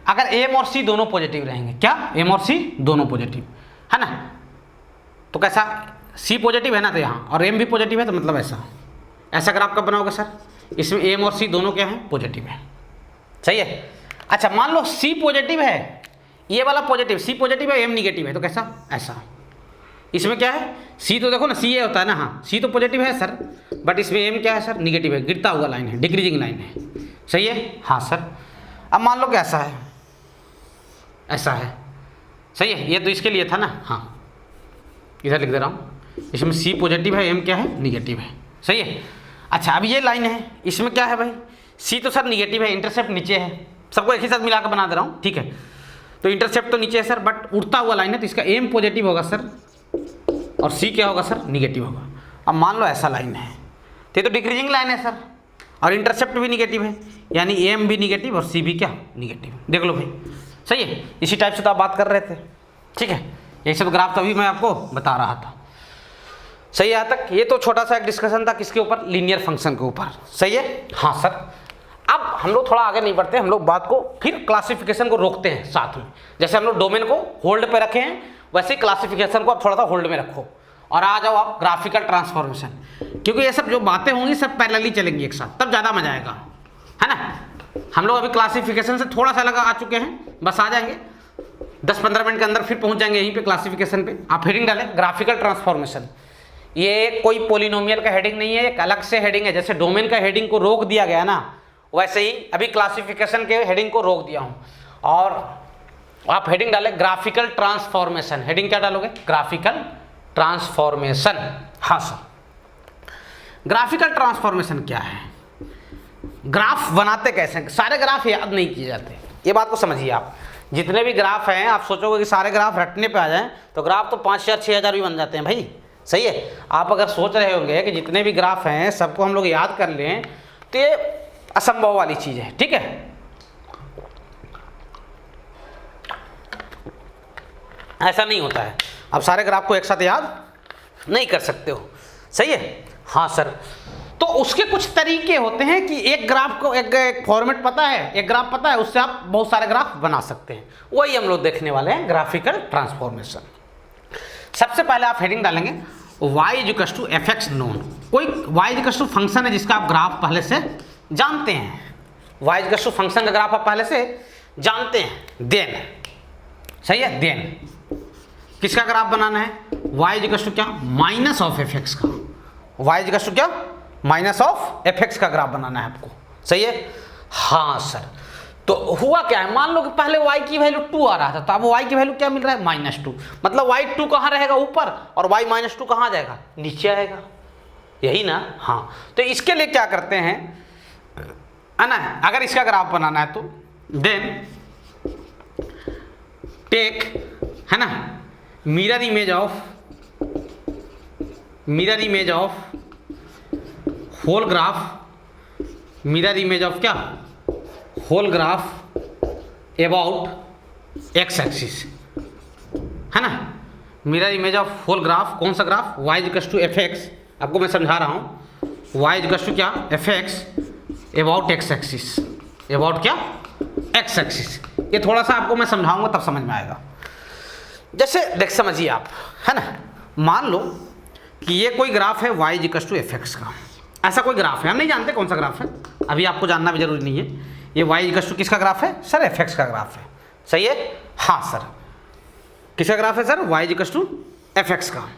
अगर m और c दोनों पॉजिटिव रहेंगे, क्या m और c दोनों पॉजिटिव है ना, तो कैसा, c पॉजिटिव है ना तो यहाँ, और m भी पॉजिटिव है तो मतलब ऐसा ग्राफ कब बनाओगे सर, इसमें m और c दोनों क्या है, पॉजिटिव है। सही है, अच्छा मान लो c पॉजिटिव है, ये वाला पॉजिटिव, c पॉजिटिव है, m निगेटिव है, तो कैसा, ऐसा। इसमें क्या है, c तो देखो ना, c ये होता है ना, हाँ c तो पॉजिटिव है सर, बट इसमें m क्या है सर, निगेटिव है, गिरता हुआ लाइन है, डिक्रीजिंग लाइन है। सही है, हाँ सर। अब मान लो कि ऐसा है, ऐसा है। सही है, ये तो इसके लिए था ना, हाँ इधर लिख दे रहा हूँ, इसमें c पॉजिटिव है, m क्या है, निगेटिव है। सही है, अच्छा अब ये लाइन है, इसमें क्या है भाई, c तो सर निगेटिव है, इंटरसेप्ट नीचे है, सबको एक ही साथ मिलाकर बना दे रहा हूँ, ठीक है। तो इंटरसेप्ट तो नीचे है सर, बट उड़ता हुआ लाइन है, तो इसका m पॉजिटिव होगा सर, और c क्या होगा सर, निगेटिव होगा। अब मान लो ऐसा लाइन है, तो ये तो डिक्रीजिंग लाइन है सर, और इंटरसेप्ट भी निगेटिव है, यानी m भी निगेटिव और c भी क्या, निगेटिव। देख लो भाई, सही है, इसी टाइप से तो आप बात कर रहे थे, ठीक है। यही सब ग्राफ तो अभी मैं आपको बता रहा था। सही है, यहाँ तक ये तो छोटा सा एक डिस्कशन था, किसके ऊपर, लीनियर फंक्शन के ऊपर। सही है, हाँ सर। अब हम लोग थोड़ा आगे नहीं बढ़ते, हम लोग बात को फिर क्लासिफिकेशन को रोकते हैं साथ में। जैसे हम लोग डोमेन को होल्ड पे रखे हैं, वैसे ही क्लासिफिकेशन को आप थोड़ा सा होल्ड में रखो, और आ जाओ आप ग्राफिकल ट्रांसफॉर्मेशन, क्योंकि ये सब जो बातें होंगी सब पैरेलली चलेंगी एक साथ, तब ज़्यादा मजा आएगा, है ना। हम लोग अभी क्लासिफिकेशन से थोड़ा सा लगा आ चुके हैं, बस आ जाएंगे 10-15 मिनट के अंदर, फिर पहुंच जाएंगे यहीं पे क्लासिफिकेशन पे। आप हेडिंग डालें ग्राफिकल ट्रांसफॉर्मेशन, ये कोई पोलिनोमियल का हेडिंग नहीं है, एक अलग से हेडिंग है। जैसे डोमेन का हेडिंग को रोक दिया गया ना, वैसे ही अभी क्लासिफिकेशन के हेडिंग को रोक दिया हूँ, और आप हेडिंग डालें ग्राफिकल ट्रांसफॉर्मेशन। हेडिंग क्या डालोगे, ग्राफिकल ट्रांसफॉर्मेशन। हाँ सर, ग्राफिकल ट्रांसफॉर्मेशन क्या है, ग्राफ बनाते कैसे, सारे ग्राफ याद नहीं किए जाते, ये बात को समझिए आप। जितने भी ग्राफ हैं, आप सोचोगे कि सारे ग्राफ रटने पे आ जाएं, तो ग्राफ तो 5000-6000 भी बन जाते हैं भाई। सही है, आप अगर सोच रहे होंगे कि जितने भी ग्राफ हैं सबको हम लोग याद कर लें, तो ये असंभव वाली चीज़ है, ठीक है। ऐसा नहीं होता है, आप सारे ग्राफ को एक साथ याद नहीं कर सकते हो। सही है, हाँ सर। तो उसके कुछ तरीके होते हैं कि एक ग्राफ को एक फॉर्मेट पता है, एक ग्राफ पता है, उससे आप बहुत सारे ग्राफ बना सकते हैं। वही हम लोग देखने वाले हैं, ग्राफिकल ट्रांसफॉर्मेशन। सबसे पहले आप हेडिंग डालेंगे y equals to f x known. कोई y इक्वल्स टू फंक्शन है जिसका आप ग्राफ पहले से जानते हैं, y इक्वल्स टू फंक्शन का ग्राफ आप पहले से जानते हैं। देन सही है, देन किसका ग्राफ बनाना है, y इक्वल्स टू क्या, माइनस ऑफ एफ एक्स का। y इक्वल्स टू क्या, माइनस ऑफ एफ एक्स का ग्राफ बनाना है आपको। सही है, हाँ सर। तो हुआ क्या है, मान लो कि पहले y की वैल्यू 2 आ रहा था, तो अब y की वैल्यू क्या मिल रहा है, -2। मतलब y2 कहाँ रहेगा, ऊपर, और y -2 कहाँ जाएगा, नीचे आएगा। यही ना, हाँ। तो इसके लिए क्या करते हैं, है ना, अगर इसका ग्राफ बनाना है तो देन टेक, है ना, mirror image of whole graph, mirror image of क्या, whole graph about x axis, है ना। Mirror image of whole graph, कौन सा graph, y equals to f x. आपको मैं समझा रहा हूँ, y इक्वल्स टू क्या, f x about x axis, about क्या, एक्स एक्सिस। ये थोड़ा सा आपको मैं समझाऊंगा तब समझ में आएगा। जैसे देख समझिए आप, है ना, मान लो कि ये कोई ग्राफ है y equals to f x का, ऐसा कोई ग्राफ है, हम नहीं जानते कौन सा ग्राफ है, अभी आपको जानना भी जरूरी नहीं है। ये y इक्वल्स टू किसका ग्राफ है, सर एफ एक्स का ग्राफ है। सही है, हाँ सर। किसका ग्राफ है sir, y equals to f x का।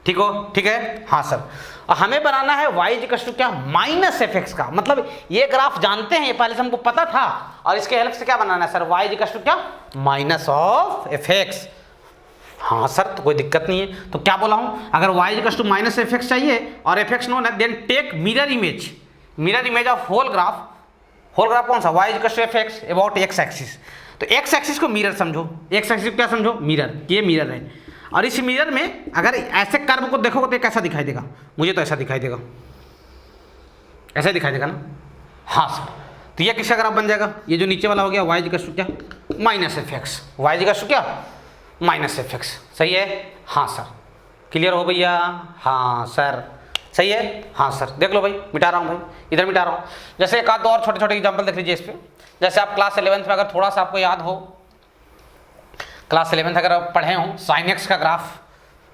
ठीक हो, ठीक है, हाँ सर। और हमें बनाना है y इक्वल्स टू क्या, माइनस एफ एक्स का। मतलब ये ग्राफ जानते हैं, ये पहले से हमको पता था, और इसके हेल्प से क्या बनाना है सर, y इक्वल्स टू क्या, माइनस ऑफ एफ एक्स। हाँ सर, तो कोई दिक्कत नहीं है। तो क्या बोला हूँ, अगर y equals to minus f x चाहिए और एफ एक्स नोन है, then take mirror image of whole graph. Whole graph कौन सा, y equals to f x about x axis. तो एक्स एक्सिस को मिरर समझो, एक्स एक्सिस को क्या समझो, मिरर, ये मिरर है। और इस मिरर में अगर ऐसे कर्व को देखोगे तो ये कैसा दिखाई देगा, मुझे तो ऐसा दिखाई देगा, ऐसा दिखाई देगा ना। हाँ सर, तो ये किसका ग्राफ बन जाएगा, ये जो नीचे वाला हो गया y इक्वल्स टू क्या, minus f x, y equals to क्या, माइनस एफ एक्स। सही है, हाँ सर। क्लियर हो भैया, हाँ सर, सही है, हाँ सर। देख लो भाई, मिटा रहा हूँ भाई, इधर मिटा रहा हूँ। जैसे एक आध दो और छोटे छोटे एग्जाम्पल देख लीजिए इस पर। जैसे आप क्लास 11th में अगर थोड़ा सा आपको याद हो, क्लास 11th अगर आप पढ़े हों, साइन एक्स का ग्राफ,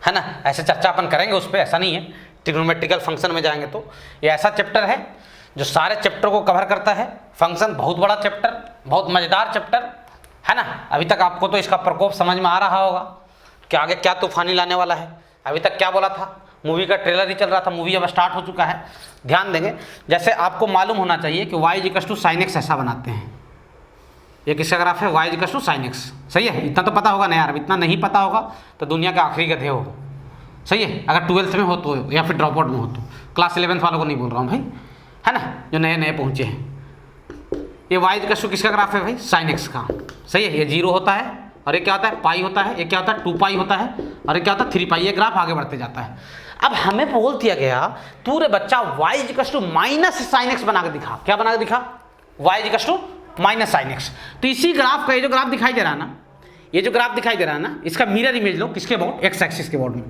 है ना, ऐसे चर्चा अपन करेंगे उस पर, ऐसा नहीं है, ट्रिग्नोमेट्रिकल फंक्शन में जाएंगे तो ये ऐसा चैप्टर है जो सारे चैप्टर को कवर करता है। फंक्शन बहुत बड़ा चैप्टर, बहुत मज़ेदार चैप्टर, है ना। अभी तक आपको तो इसका प्रकोप समझ में आ रहा होगा कि आगे क्या तूफानी लाने वाला है। अभी तक क्या बोला था, मूवी का ट्रेलर ही चल रहा था, मूवी अब स्टार्ट हो चुका है। ध्यान देंगे, जैसे आपको मालूम होना चाहिए कि y equals to sine x ऐसा बनाते हैं। ये किसका ग्राफ है, y equals to sine x. सही है, इतना तो पता होगा ना यार, अब इतना नहीं पता होगा तो दुनिया के आखिरी गधे हो। सही है, अगर 12th में हो तो, या फिर ड्रॉप आउट में हो तो। क्लास 11th वालों को नहीं बोल रहा हूँ भाई, है ना, जो नए नए पहुँचे हैं। ये y इक्वल्स टू किसका ग्राफ है भाई, साइन एक्स का। सही है, ये 0 होता है, और ये क्या होता है, पाई होता है, ये क्या होता है, 2 पाई होता है, और ये क्या होता है, 3 पाई। ये ग्राफ आगे बढ़ते जाता है। अब हमें बोल दिया गया, तू रे बच्चा y equals to minus sine x बना के दिखा। क्या बना के दिखा, y equals to minus sine x. तो इसी ग्राफ का ये जो ग्राफ दिखाई दे रहा है ना, ये जो ग्राफ दिखाई दे रहा है ना, इसका मिरर इमेज लो, किसके अबाउट, एक्स एक्सिस के अबाउट में।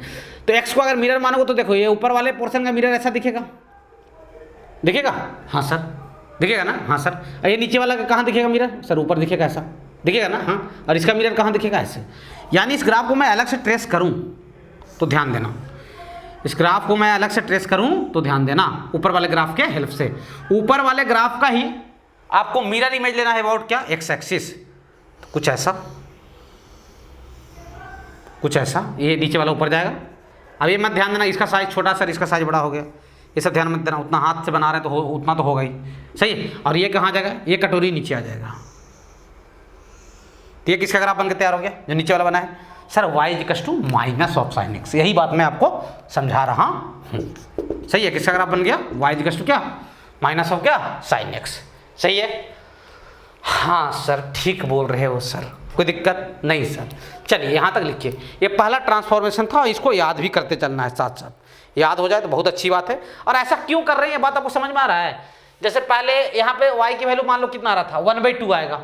तो एक्स को अगर मिरर मानोगे तो देखो, ये ऊपर वाले पोर्शन का मिरर ऐसा दिखेगा, दिखेगा, हाँ सर, दिखेगा ना, हाँ सर। और ये नीचे वाला कहाँ दिखेगा मिरर, सर ऊपर दिखेगा, ऐसा दिखेगा ना, हाँ। और इसका मिरर कहाँ दिखेगा, ऐसे। यानी इस ग्राफ को मैं अलग से ट्रेस करूँ तो ध्यान देना, इस ग्राफ को मैं अलग से ट्रेस करूं तो ध्यान देना, ऊपर वाले ग्राफ के हेल्प से। ऊपर वाले ग्राफ का ही आपको मिरर इमेज लेना है अबाउट क्या, एक्स एक्सिस। तो कुछ ऐसा, कुछ ऐसा, ये नीचे वाला ऊपर जाएगा। अब ये मत ध्यान देना, इसका साइज छोटा सर, इसका साइज बड़ा हो गया, ये सब ध्यान मत देना। उतना हाथ से बना रहे तो उतना तो होगा ही। सही है, और ये कहाँ जाएगा, ये कटोरी नीचे आ जाएगा। तो ये किसका ग्राफ बन के तैयार हो गया, जो नीचे वाला बना है sir, y equals to minus of sine x. यही बात मैं आपको समझा रहा हूँ। सही है, किसका ग्राफ बन गया, y इक्वल्स टू क्या, माइनस ऑफ क्या, साइन एक्स। सही है, हाँ सर, ठीक बोल रहे हो सर, कोई दिक्कत नहीं सर। चलिए यहाँ तक लिखिए, ये पहला ट्रांसफॉर्मेशन था, इसको याद भी करते चलना है साथ साथ। याद हो जाए तो बहुत अच्छी बात है। और ऐसा क्यों कर रहे हैं, बात आपको समझ में आ रहा है। जैसे पहले यहाँ पे y की वैल्यू मान लो कितना आ रहा था, 1/2 आएगा।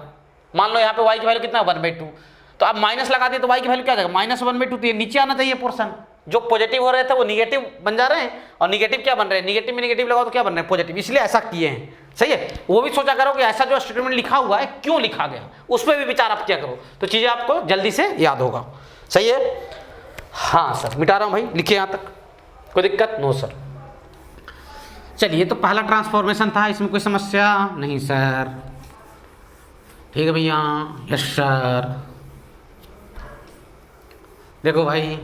मान लो यहाँ पे y की वैल्यू कितना है, 1/2। तो अब माइनस लगा दिए तो y की वैल्यू क्या आ जाएगा, -1/2। तो ये नीचे आना चाहिए पोर्शन, जो पॉजिटिव हो रहे थे वो निगेटिव बन जा रहे हैं, और निगेटिव क्या बन रहे हैं, निगेटिव में निगेटिव लगाओ तो क्या बन रहे हैं, पॉजिटिव, इसलिए ऐसा किए हैं। सही है, वो भी सोचा करो कि ऐसा जो स्टेटमेंट लिखा हुआ है क्यों लिखा गया, उस पर भी विचार आप क्या करो, तो चीजें आपको जल्दी से याद होगा। सही है, हाँ सर मिटा रहा हूं भाई, लिखिए यहां तक, कोई दिक्कत? No sir. चलिए, तो पहला ट्रांसफॉर्मेशन था, इसमें कोई समस्या नहीं सर? ठीक है भैया, यस सर। देखो भाई,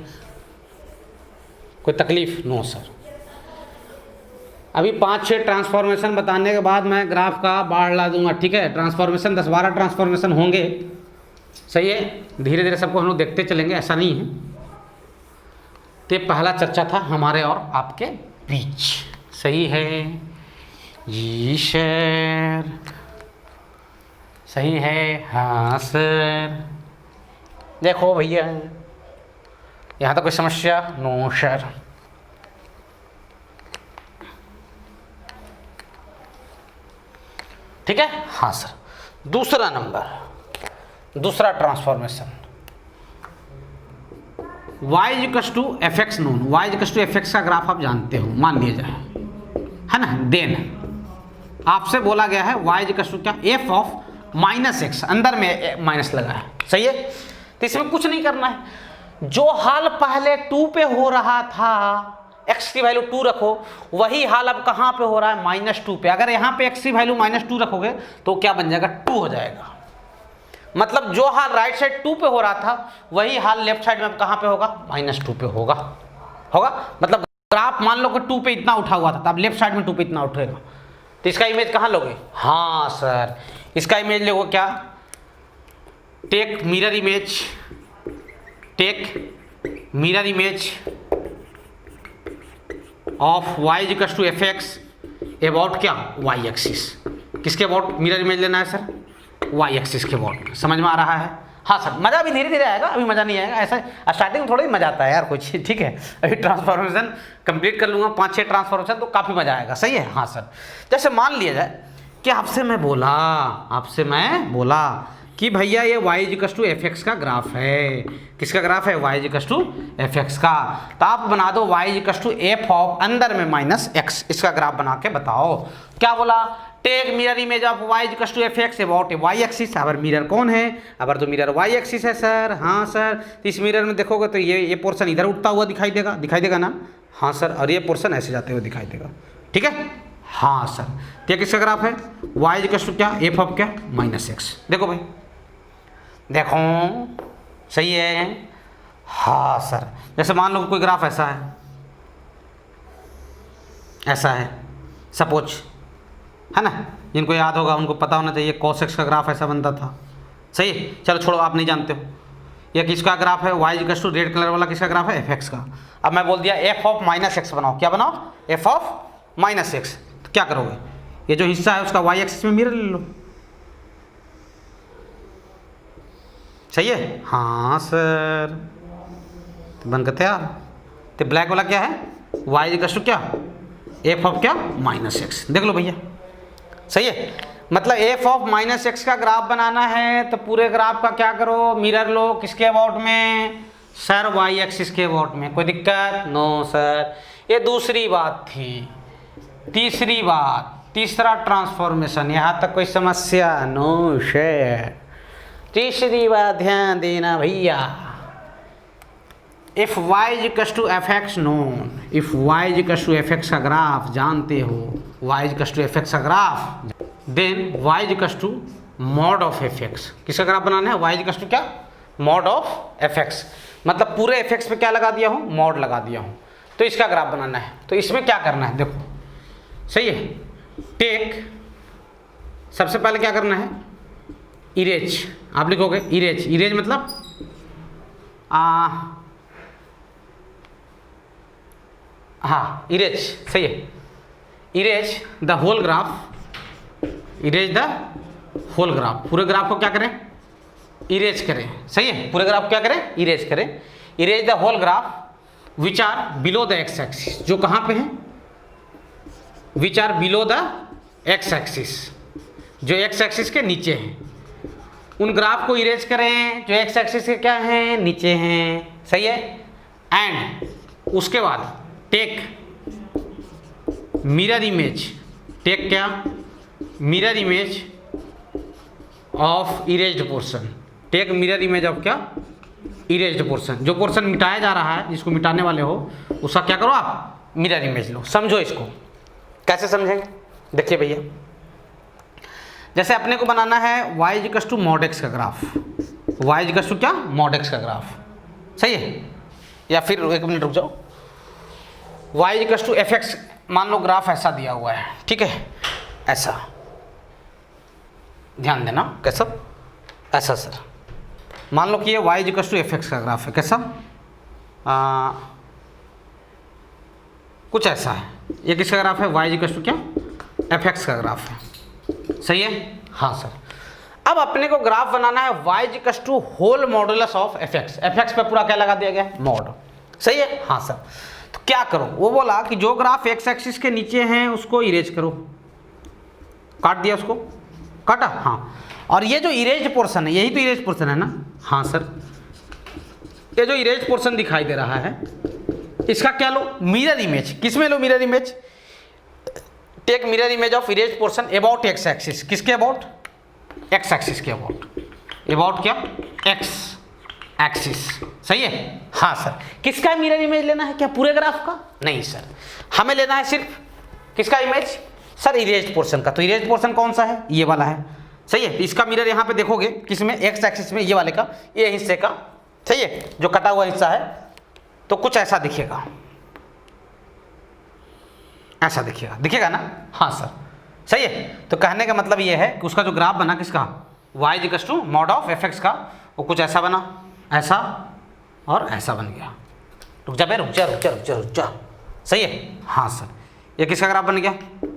कोई तकलीफ? No sir. अभी 5-6 ट्रांसफॉर्मेशन बताने के बाद मैं ग्राफ का बाढ़ ला दूंगा, ठीक है? ट्रांसफॉर्मेशन 10-12 ट्रांसफॉर्मेशन होंगे। सही है, धीरे धीरे सबको हम लोग देखते चलेंगे, ऐसा नहीं है। तो पहला चर्चा था हमारे और आपके बीच। सही है जी सर, सही है, हाँ सर। देखो भैया, यहाँ तो कोई समस्या? No sir. ठीक है, हाँ सर। दूसरा नंबर, दूसरा transformation, y equals to f x known, y equals to f x का ग्राफ आप जानते हो, मान लिया जाए, है ना? देन आपसे बोला गया है y इक्वल्स टू क्या, एफ ऑफ माइनस एक्स, अंदर में माइनस लगा है। सही है, तो इसमें कुछ नहीं करना है, जो हाल पहले 2 पे हो रहा था, x की वैल्यू 2 रखो, वही हाल अब कहाँ पे हो रहा है, -2 पे। अगर यहाँ पे x की वैल्यू -2 रखोगे तो क्या बन जाएगा, 2 हो जाएगा। मतलब जो हाल राइट साइड 2 पे हो रहा था, वही हाल लेफ्ट साइड में कहाँ पे होगा, -2 पे होगा। मतलब ग्राफ मान लो कि 2 पे इतना उठा हुआ था, तो अब लेफ्ट साइड में 2 पे इतना उठेगा, तो इसका इमेज कहाँ लोगे? हाँ सर, इसका इमेज लोगो क्या, take mirror image, take mirror image of y equals to f x about क्या, y एक्सिस। किसके अबाउट मिरर इमेज लेना है सर, y एक्सिस के अबाउट। समझ में आ रहा है? हाँ सर, मज़ा भी धीरे धीरे आएगा, अभी मज़ा नहीं आएगा, ऐसा स्टार्टिंग में थोड़ा ही मज़ा आता है यार कुछ, ठीक है? अभी ट्रांसफॉर्मेशन कंप्लीट कर लूँगा, 5-6 ट्रांसफॉर्मेशन, तो काफ़ी मज़ा आएगा। सही है, हाँ सर। जैसे मान लिया जाए कि आपसे मैं बोला कि भैया ये y equals to f x का ग्राफ है। किसका ग्राफ है, y equals to f x का। तो आप बना दो y equals to f of अंदर में -x, इसका ग्राफ बना के बताओ। क्या बोला, take mirror image of y equals to f x about y axis. अगर मिरर कौन है, अगर तो मिरर y एक्सिस है सर। हाँ सर, तो इस मिरर में देखोगे तो ये पोर्शन इधर उठता हुआ दिखाई देगा ना? हाँ सर, और ये पोर्शन ऐसे जाते हुए दिखाई देगा, ठीक है? हाँ सर, तो ये किसका ग्राफ है, y इक्वल्स टू क्या, एफ ऑफ क्या, -x। देखो भाई, देखो सही है। हाँ सर, जैसे मान लो कोई ग्राफ ऐसा है सपोज, है ना? जिनको याद होगा उनको पता होना चाहिए, cos x का ग्राफ ऐसा बनता था। सही है, चलो छोड़ो, आप नहीं जानते हो। ये किसका ग्राफ है, y equals to red colour वाला किसका ग्राफ है, एफ एक्स का। अब मैं बोल दिया एफ ऑफ -x बनाओ, क्या बनाओ, एफ ऑफ -x। तो क्या करोगे, ये जो हिस्सा है उसका y एक्सिस में मिरर ले लो। सही है, हाँ सर, बनकर तैयार। तो ब्लैक वाला क्या है, y इक्वल्स टू क्या, एफ ऑफ क्या, -x। देख लो भैया, सही है। मतलब एफ ऑफ -x का ग्राफ बनाना है तो पूरे ग्राफ का क्या करो, मिरर लो, किसके अबाउट में सर, y एक्सिस के अबाउट में। कोई दिक्कत? No sir. ये दूसरी बात थी। तीसरी बात, तीसरा ट्रांसफॉर्मेशन, यहाँ तक कोई समस्या? No sir. तीसरी बात ध्यान देना भैया, if y equals to f x known, if y equals to f x का ग्राफ जानते हो, y equals to f x का graph, then y equals to mod of f x. किसका ग्राफ बनाना है, y इक्वल्स टू क्या, mod of f x. मतलब पूरे एफ एक्स पे क्या लगा दिया हूँ, मॉड लगा दिया हूँ, तो इसका ग्राफ बनाना है। तो इसमें क्या करना है, देखो सही है, टेक, सबसे पहले क्या करना है, इरेज। आप लिखोगे इरेज, इरेज मतलब हाँ इरेज, सही है, erase the whole graph, erase the whole graph. पूरे ग्राफ को क्या करें, इरेज करें। सही है, पूरे ग्राफ को क्या करें, इरेज करें। Erase the whole graph which are below the x axis, जो कहाँ पे है, which are below the x axis, जो एक्स एक्सिस के नीचे हैं। उन ग्राफ को इरेज करें जो एक्स एक्सिस के क्या हैं, नीचे हैं। सही है। एंड उसके बाद टेक मिरर इमेज, टेक क्या, mirror image of erased portion, take mirror image of क्या, इरेज्ड पोर्शन। जो पोर्शन मिटाया जा रहा है, जिसको मिटाने वाले हो, उसका क्या करो आप, मिरर इमेज लो। समझो इसको, कैसे समझेंगे, देखिए भैया, जैसे अपने को बनाना है y equals to mod x का ग्राफ, y इक्वल्स टू क्या, मॉड x का ग्राफ, सही है। या फिर एक मिनट रुक जाओ, y इक्वल्स टू fx, मान लो ग्राफ ऐसा दिया हुआ है, ठीक है, ऐसा, ध्यान देना, कैसा, ऐसा सर, मान लो कि ये y इक्वल्स टू fx का ग्राफ है, कैसा, कुछ ऐसा है, ये किसका ग्राफ है, y इक्वल्स टू क्या, fx का ग्राफ है, सही है, हाँ सर। अब अपने को ग्राफ बनाना है y equals to whole modulus of fx, fx पे पूरा क्या लगा दिया गया, मॉड, सही है, हाँ सर। तो क्या करो, वो बोला कि जो ग्राफ x एक्सिस के नीचे हैं उसको इरेज करो, काट दिया उसको, काटा, हाँ। और ये जो इरेज पोर्शन है, यही तो इरेज पोर्शन है ना, हाँ सर। ये जो इरेज पोर्शन दिखाई दे रहा है, इसका क्या लो, मिरर इमेज, किस में लो mirror image, take mirror image of erase portion about x axis, किसके अबाउट, एक्स एक्सिस के अबाउट, अबाउट क्या, एक्स एक्सिस, सही है, हाँ सर। किसका मिरर इमेज लेना है, क्या पूरे ग्राफ का, नहीं सर, हमें लेना है सिर्फ किसका इमेज, सर इरेज पोर्शन का। तो इरेज पोर्शन कौन सा है, ये वाला है, सही है। इसका मिरर यहाँ पे देखोगे किसमें, एक्स एक्सिस में, ये वाले का, ये हिस्से का, सही है, जो कटा हुआ हिस्सा है, तो कुछ ऐसा दिखेगा, ऐसा दिखेगा, दिखेगा ना, हाँ सर, सही है। तो कहने का मतलब ये है कि उसका जो ग्राफ बना किसका, y equals to mod of fx का, वो कुछ ऐसा बना, ऐसा और ऐसा बन गया। रुक जा बे, रुक जा रुक जा रुक जा रुक जा, सही है, हाँ सर। ये किसका ग्राफ बन गया,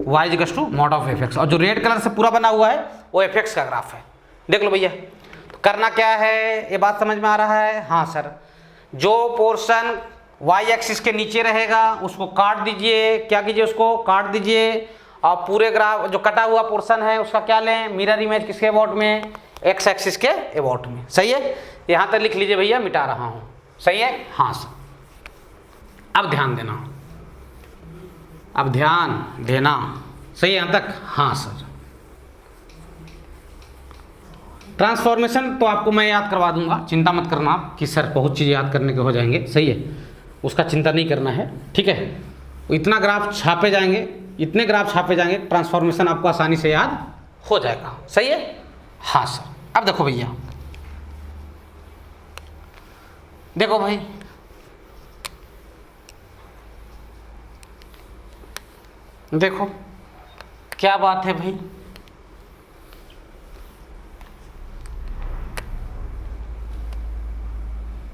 y equals to mod of fx, और जो रेड कलर से पूरा बना हुआ है वो fx का ग्राफ है, देख लो भैया। तो करना क्या है, ये बात समझ में आ रहा है, हाँ सर। जो पोर्शन y एक्सिस के नीचे रहेगा उसको काट दीजिए, क्या कीजिए, उसको काट दीजिए, और पूरे ग्राफ जो कटा हुआ पोर्शन है उसका क्या लें, मिरर इमेज किसके अबाउट में, एक्स एक्सिस के अबाउट में, सही है। यहाँ तक लिख लीजिए भैया, मिटा रहा हूँ, सही है, हाँ सर। अब ध्यान देना, अब ध्यान देना, सही है यहाँ तक, हाँ सर। ट्रांसफॉर्मेशन तो आपको मैं याद करवा दूंगा, चिंता मत करना आप कि सर बहुत चीज़ याद करने के हो जाएंगे, सही है, उसका चिंता नहीं करना है, ठीक है। इतना ग्राफ छापे जाएंगे, इतने ग्राफ छापे जाएंगे, ट्रांसफॉर्मेशन आपको आसानी से याद हो जाएगा, सही है, हाँ सर। अब देखो भैया, देखो भाई, देखो क्या बात है भाई,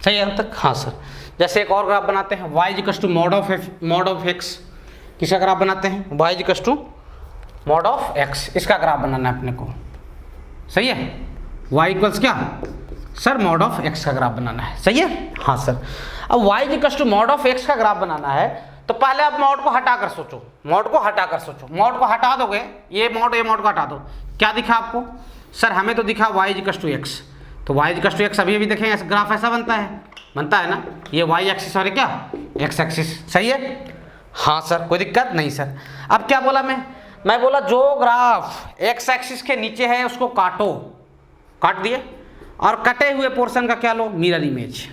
सही है अब तक, हाँ सर। जैसे एक और ग्राफ बनाते हैं, y equals to mod of x, किसका ग्राफ बनाते हैं, y equals to mod of x, इसका ग्राफ बनाना है अपने को, सही है। y इक्वल्स क्या सर, मॉड ऑफ x का ग्राफ बनाना है, सही है, हाँ सर। अब y equals to mod of x का ग्राफ बनाना है, तो पहले आप मॉड को हटा कर सोचो, मॉड को हटा कर सोचो, मॉड को हटा दोगे, ये मॉड को हटा दो, क्या दिखा आपको, सर हमें तो दिखा y इक्वल्स टू x। तो y इक्वल्स टू x अभी भी देखें, ग्राफ ऐसा बनता है ना, ये y एक्सिस और क्या x एक्सिस, सही है, हाँ सर, कोई दिक्कत नहीं सर। अब क्या बोला मैं बोला जो ग्राफ x एक्सिस के नीचे है उसको काटो, काट दिए, और कटे हुए पोर्शन का क्या लो, मिरर इमेज,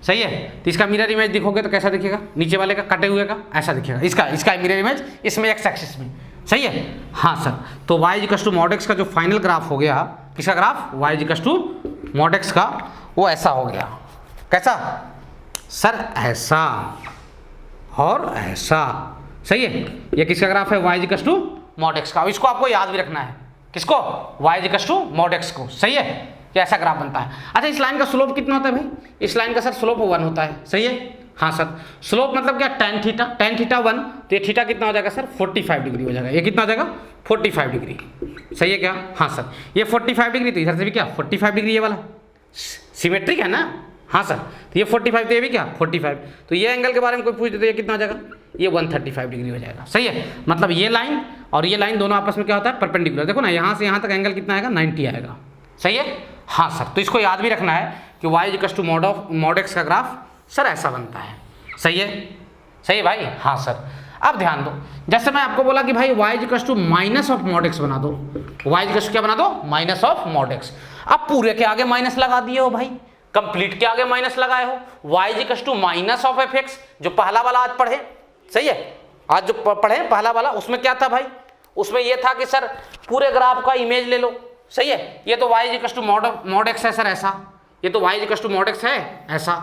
सही है। तो इसका मिरर इमेज दिखोगे तो कैसा दिखेगा, नीचे वाले का, कटे हुए का ऐसा दिखेगा, इसका मिरर इमेज इसमें x एक्सिस में, सही है, हाँ सर। तो y equals to mod x का जो फाइनल ग्राफ हो गया, किसका graph, y equals to mod x का, वो ऐसा हो गया, कैसा सर, ऐसा और ऐसा, सही है। ये किसका ग्राफ है, y equals to mod x का। अब इसको आपको याद भी रखना है, किसको, y equals to mod x को, सही है, कि ऐसा ग्राफ बनता है। अच्छा, इस लाइन का स्लोप कितना होता है भाई, इस लाइन का सर स्लोप 1 होता है, सही है, हाँ सर। स्लोप मतलब क्या, tan थीटा 1, तो ये थीटा कितना हो जाएगा सर, 45 डिग्री हो जाएगा, ये कितना हो जाएगा, 45 डिग्री, सही है क्या, हाँ सर। ये 45 डिग्री, तो इधर से भी क्या 45 डिग्री, ये वाला सिमेट्रिक है ना, हाँ सर। तो ये 45, तो ये भी क्या 45, तो ये एंगल के बारे में कोई पूछ दे तो ये कितना हो जाएगा, ये 135 डिग्री हो जाएगा, सही है। मतलब ये लाइन और ये लाइन दोनों आपस में क्या होता है, परपेंडिकुलर। देखो ना, यहाँ से यहाँ तक एंगल कितना आएगा, 90 आएगा, सही है, हाँ सर। तो इसको याद भी रखना है कि y equals to mod x का ग्राफ सर ऐसा बनता है, सही है, सही है भाई, हाँ सर। अब ध्यान दो, जैसे मैं आपको बोला कि भाई y equals to minus of mod x बना दो, y इक्वल्स क्या बना दो, माइनस ऑफ मॉड x। अब पूरे के आगे माइनस लगा दिए हो भाई, कंप्लीट के आगे माइनस लगाए हो, y equals to minus of fx, जो पहला वाला आज पढ़े, सही है, आज जो पढ़े पहला वाला, उसमें क्या था भाई, उसमें ये था कि सर पूरे ग्राफ का इमेज ले लो, सही है, ये तो y equals to mod x है सर ऐसा, ये तो y equals to mod x है ऐसा,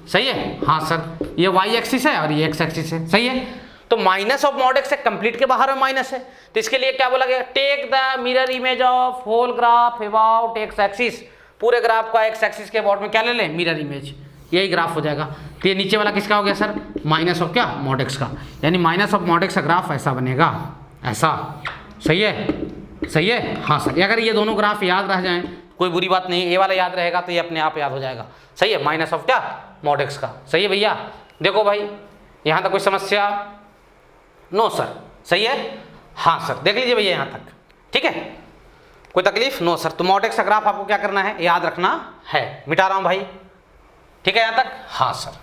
सही है, हाँ सर, ये y एक्सिस है और ये x एक्सिस है, सही है। तो माइनस ऑफ मॉड x है, कंप्लीट के बाहर में माइनस है, तो इसके लिए क्या बोला गया, take the mirror image of whole graph about x axis, पूरे ग्राफ का x एक्सिस के अबाउट में क्या ले लें, मिरर इमेज, यही ग्राफ हो जाएगा। तो ये नीचे वाला किसका हो गया सर, माइनस ऑफ क्या, मॉड x का, यानी माइनस ऑफ मॉड x का ग्राफ ऐसा बनेगा, ऐसा, सही है, सही है, हाँ सर। अगर ये दोनों ग्राफ याद रह जाएं कोई बुरी बात नहीं, ये वाला याद रहेगा तो ये अपने आप याद हो जाएगा, सही है, माइनस ऑफ क्या, मॉड x का, सही है भैया। देखो भाई यहाँ तक कोई समस्या, नो सर, सही है, हाँ सर, देख लीजिए भैया यहाँ तक, ठीक है, कोई तकलीफ, नो सर। तो मॉड x का ग्राफ आपको क्या करना है, याद रखना है, मिटा रहा हूँ भाई, ठीक है यहाँ तक, हाँ सर।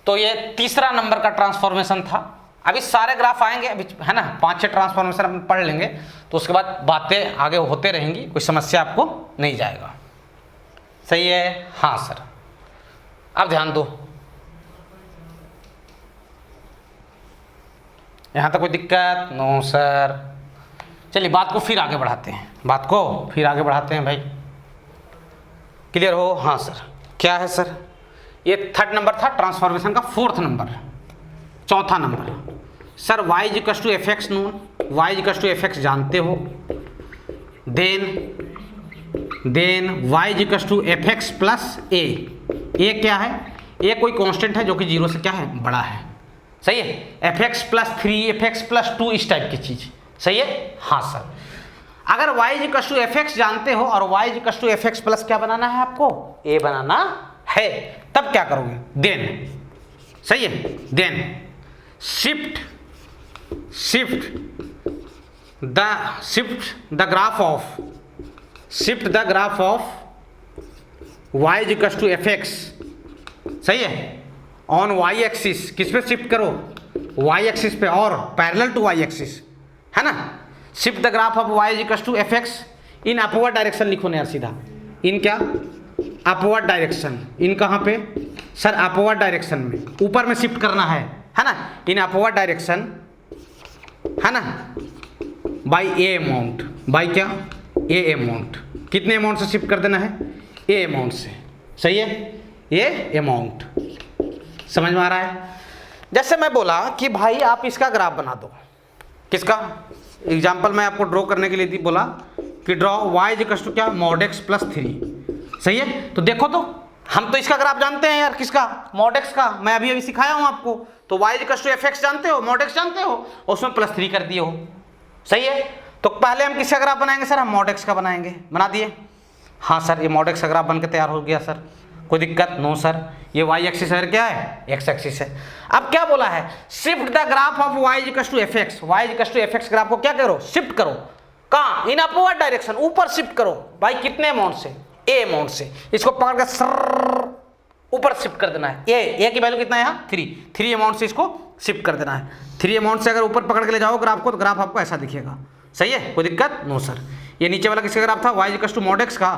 तो ये तीसरा नंबर का ट्रांसफॉर्मेशन था। अभी सारे ग्राफ आएंगे अभी, है ना, 5-6 ट्रांसफॉर्मेशन अपन पढ़ लेंगे, तो उसके बाद बातें आगे होते रहेंगी, कोई समस्या आपको नहीं जाएगा, सही है, हाँ सर। अब ध्यान दो, यहाँ तक कोई दिक्कत, नो सर। चलिए बात को फिर आगे बढ़ाते हैं, बात को फिर आगे बढ़ाते हैं भाई, क्लियर हो, हाँ सर। क्या है सर, ये थर्ड नंबर था ट्रांसफॉर्मेशन का, फोर्थ नंबर, चौथा number sir, y equals to f x known, y equals to f x जानते हो, then y equals to f x plus a क्या है, ए कोई कांस्टेंट है जो कि 0 से क्या है, बड़ा है, सही है, f x plus 3, F x plus 2, इस टाइप की चीज, सही है, हाँ सर। अगर y equals to f x जानते हो और y equals to f x plus क्या बनाना है आपको, a बनाना है, तब क्या करोगे, देन, सही है, then shift the graph of y equals to f x, सही है, ऑन y एक्सिस, किस पे शिफ्ट करो, y एक्सिस पे, और पैरेलल टू y एक्सिस, है ना, shift the graph of y equals to f x in upward direction, लिखो ना यार सीधा, इन क्या, अपवर्ड डायरेक्शन, इन कहाँ पे सर, अपवर्ड डायरेक्शन में, ऊपर में शिफ्ट करना है ना, इन अपवर्ड डायरेक्शन, है ना, बाई ए अमाउंट, बाई क्या, ए अमाउंट, कितने अमाउंट से शिफ्ट कर देना है, ए अमाउंट से, सही है, ए अमाउंट, समझ में आ रहा है। जैसे मैं बोला कि भाई आप इसका ग्राफ बना दो, किसका, एग्जाम्पल मैं आपको ड्रॉ करने के लिए थी, बोला कि ड्रॉ y इक्वल्स टू क्या, मॉड x प्लस 3, सही है। तो देखो तो हम तो इसका ग्राफ जानते हैं यार, किसका, मॉड x का, मैं अभी सिखाया हूँ आपको, तो y equals to f x जानते हो, मॉड x जानते हो, और उसमें प्लस 3 कर दिए हो, सही है। तो पहले हम किसका ग्राफ बनाएंगे सर, हम मॉड x का बनाएंगे, बना दिए, हाँ सर, ये मॉड x का ग्राफ बन के तैयार हो गया सर, कोई दिक्कत, नो सर। ये y एक्सिस है, क्या है, x एक्सिस है। अब क्या बोला है, shift the graph of y equals to f x, y equals to f x graph को क्या करो, शिफ्ट करो, कहाँ, इन अपवर्ड डायरेक्शन, ऊपर शिफ्ट करो, भाई कितने अमाउंट से, ए अमाउंट से, इसको पकड़ कर सर ऊपर शिफ्ट कर देना है, ए की वैल्यू कितना है यहाँ, 3 अमाउंट से इसको शिफ्ट कर देना है, 3 अमाउंट से अगर ऊपर पकड़ के ले जाओ ग्राफ को, तो ग्राफ आपको ऐसा दिखेगा, सही है, कोई दिक्कत, नो सर। ये नीचे वाला किसका ग्राफ था, y equals to mod x का,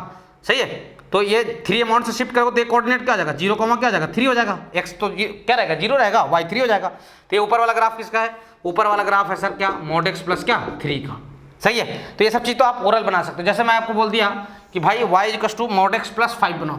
सही है। तो ये 3 अमाउंट से शिफ्ट करोगे तो ये कोऑर्डिनेट क्या हो जाएगा, 0, क्या हो जाएगा, 3 हो जाएगा, x तो ये क्या रहेगा, 0 रहेगा, y 3 हो जाएगा। तो ये ऊपर वाला ग्राफ किसका है, ऊपर वाला ग्राफ है सर क्या, मॉड x प्लस क्या, 3 का, सही है। तो ये सब चीज़ तो आप ओरल बना सकते हो, जैसे मैं आपको बोल दिया कि भाई y equals to mod x plus 5 बनाओ,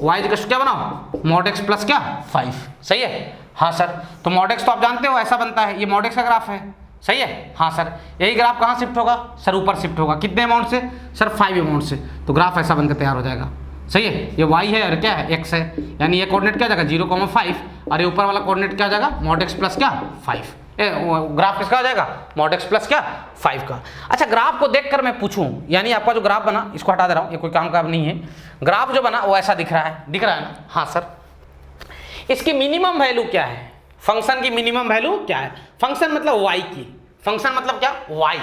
y इक्वल्स टू क्या बनाओ, मॉड x प्लस क्या 5, सही है, हाँ सर। तो मॉड x तो आप जानते हो ऐसा बनता है, ये मॉड x का ग्राफ है, सही है, हाँ सर। यही ग्राफ कहाँ शिफ्ट होगा सर, ऊपर शिफ्ट होगा, कितने अमाउंट से सर, 5 अमाउंट से, तो ग्राफ ऐसा बनकर तैयार हो जाएगा, सही है। ये y है और क्या है, x है, यानी ये कोऑर्डिनेट क्या जाएगा 0,5, और ये ऊपर वाला कोऑर्डिनेट क्या जाएगा, मॉड x प्लस क्या 5, ग्राफ किसका आ जाएगा, मॉड x प्लस क्या 5 का। अच्छा, ग्राफ को देखकर मैं पूछूं, यानी आपका जो ग्राफ बना, इसको हटा दे रहा हूँ, ये कोई काम का नहीं है, ग्राफ जो बना वो ऐसा दिख रहा है ना, हाँ सर। इसकी मिनिमम वैल्यू क्या है, फंक्शन की मिनिमम वैल्यू क्या है, फंक्शन मतलब y की, फंक्शन मतलब क्या, y।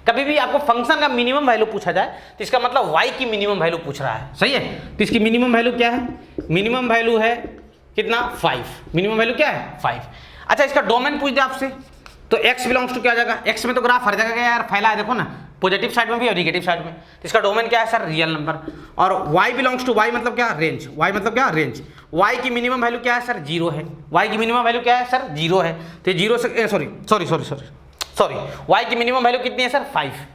कभी भी आपको फंक्शन का मिनिमम वैल्यू पूछा जाए तो इसका मतलब y की मिनिमम वैल्यू पूछ रहा है, सही है। तो इसकी मिनिमम वैल्यू क्या है, मिनिमम वैल्यू है कितना 5, मिनिमम वैल्यू क्या है 5। अच्छा इसका डोमेन पूछ दे आपसे तो x बिलोंग्स टू क्या आ जाएगा, x में तो ग्राफ हर जगह यार फैला है, देखो ना पॉजिटिव साइड में भी और निगेटिव साइड में, तो इसका डोमेन क्या है सर रियल नंबर। और y बिलोंग्स टू, y मतलब क्या रेंज, y मतलब क्या रेंज, y की मिनिमम वैल्यू क्या है सर 0 है, y की मिनिमम वैल्यू क्या है सर 0 है, तो 0 से सॉरी y की मिनिमम वैल्यू कितनी है सर 5,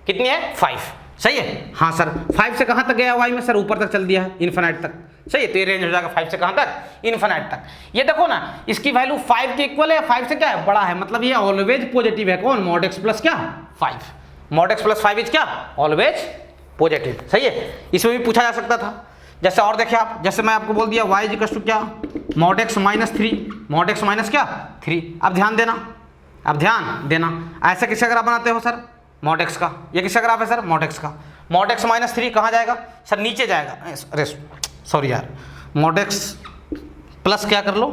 कितनी है 5, सही है हाँ सर। 5 से कहाँ तक गया y में सर, ऊपर तक चल दिया है इन्फिनाइट तक, सही है, तो ये रेंज हो जाएगा 5 से कहाँ तक, इन्फिनाइट तक। ये देखो ना इसकी वैल्यू 5 के इक्वल है, 5 से क्या है बड़ा है, मतलब ये ऑलवेज पॉजिटिव है, कौन मॉड x प्लस क्या 5, मॉड x प्लस 5 इज क्या ऑलवेज पॉजिटिव, सही है। इसमें भी पूछा जा सकता था, जैसे और देखिए आप, जैसे मैं आपको बोल दिया y इक्वल टू क्या mod x minus 3, mod x minus क्या 3। अब ध्यान देना, ऐसे किसका ग्राफ बनाते हो सर मॉड x का, ये किसका ग्राफ है सर मॉड x का, मॉड x माइनस 3 कहाँ जाएगा सर नीचे जाएगा, अरे सॉरी यार मॉड x प्लस क्या कर लो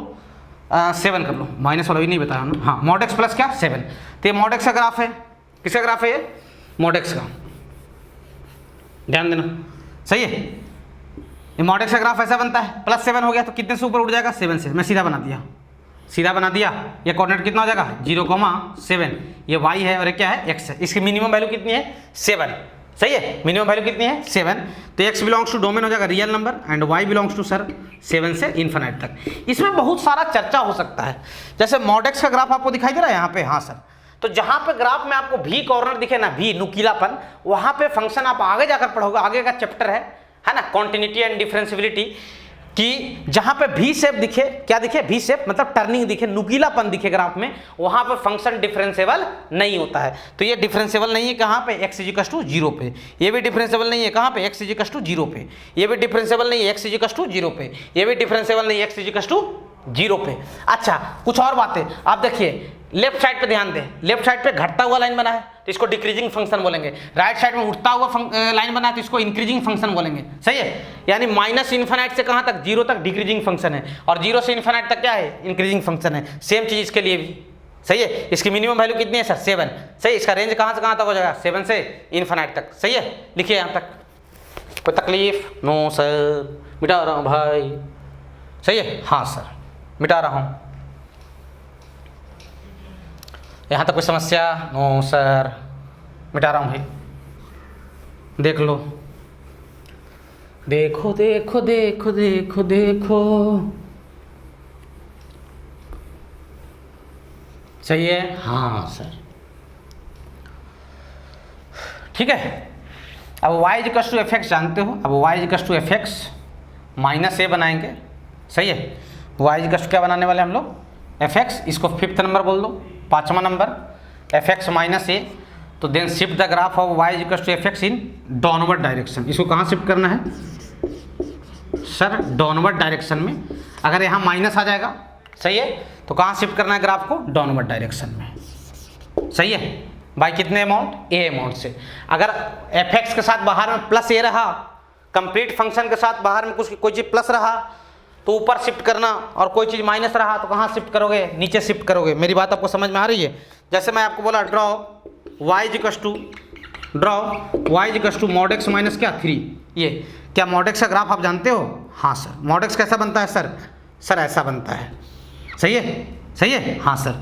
7 कर लो, माइनस वाला भी नहीं बताया ना, हाँ मॉड x प्लस क्या 7, तो ये मॉड x का ग्राफ है, किसका ग्राफ है ये मॉड x का, ध्यान देना सही है। ये मॉड x का ग्राफ ऐसा बनता है, प्लस 7 हो गया तो कितने से ऊपर उठ जाएगा 7 से, मैं सीधा बना दिया, ये कोऑर्डिनेट कितना हो जाएगा 0,7, ये y है और ये क्या है x है, इसकी मिनिमम वैल्यू कितनी है 7, सही है, मिनिमम वैल्यू कितनी है 7, तो x बिलोंग्स टू डोमेन हो जाएगा real number and y belongs to sir 7 से इन्फिनाइट तक। इसमें बहुत सारा चर्चा हो सकता है, जैसे मॉड x का ग्राफ आपको दिखाई दे रहा है यहाँ पे, हाँ सर, तो जहाँ पे ग्राफ में आपको v कॉर्नर दिखे ना, v नुकीलापन, वहाँ पे फंक्शन आप आगे जाकर पढ़ोगे, आगे का चैप्टर है ना कॉन्टिन्यूटी एंड डिफरेंशिएबिलिटी, कि जहां पे भी शेप दिखे, क्या दिखे भी शेप मतलब टर्निंग दिखे, नुकीलापन दिखे ग्राफ में, वहां पे फंक्शन डिफरेंशिएबल नहीं होता है। तो ये डिफरेंशिएबल नहीं है कहां पे x इक्वल टू 0 पे, ये भी डिफरेंशिएबल नहीं है कहां पे x इक्वल टू 0 पे, ये भी डिफरेंशिएबल नहीं है x इक्वल टू 0 पे, ये भी डिफरेंशिएबल नहीं है x इक्वल टू 0 पे। अच्छा कुछ और बातें आप देखिए, लेफ्ट साइड पे ध्यान दें, लेफ्ट साइड पे घटता हुआ लाइन बना है तो इसको डिक्रीजिंग फंक्शन बोलेंगे, राइट साइड में उठता हुआ लाइन बना है तो इसको इंक्रीजिंग फंक्शन बोलेंगे, सही है। यानी माइनस इन्फिनाइट से कहां तक 0 तक डिक्रीजिंग फंक्शन है, और 0 से इन्फिनाइट तक क्या है इंक्रीजिंग फंक्शन है। सेम चीज इसके लिए भी, सही है। इसकी मिनिमम वैल्यू कितनी है सर 7, सही। इसका रेंज कहां से कहां तक हो जाएगा 7 से इन्फिनाइट तक, सही है। लिखिए यहाँ तक, कोई तकलीफ नो सर, मिटा रहा हूँ भाई, सही है हाँ सर मिटा रहा हूँ। यहाँ तक कोई समस्या नो सर, मिटा रहा हूँ भाई, देख लो, देखो देखो देखो देखो देखो, सही है हाँ सर, ठीक है। अब y equal to f x जानते हो, अब y equal to f x minus a बनाएंगे, सही है। y इक्वल टू क्या बनाने वाले हम लोग एफ एक्स, इसको 5th नंबर बोल दो, 5वां number f x minus a, तो then shift the graph of y equal to f x in downward direction. इसको कहाँ शिफ्ट करना है सर डाउनवर्ड डायरेक्शन में, अगर यहाँ माइनस आ जाएगा, सही है, तो कहाँ शिफ्ट करना है ग्राफ को डाउनवर्ड डायरेक्शन में, सही है। बाई कितने अमाउंट ए अमाउंट से, अगर एफ एक्स के साथ बाहर में प्लस ए रहा, कंप्लीट फंक्शन के साथ बाहर में कुछ कोई चीज़ प्लस रहा तो ऊपर शिफ्ट करना, और कोई चीज़ माइनस रहा तो कहाँ शिफ्ट करोगे नीचे शिफ्ट करोगे। मेरी बात आपको समझ में आ रही है। जैसे मैं आपको बोला draw y equal to mod x minus क्या 3, ये क्या मॉड x का ग्राफ आप जानते हो, हाँ सर। मॉड x कैसा बनता है सर ऐसा बनता है, सही है हाँ सर।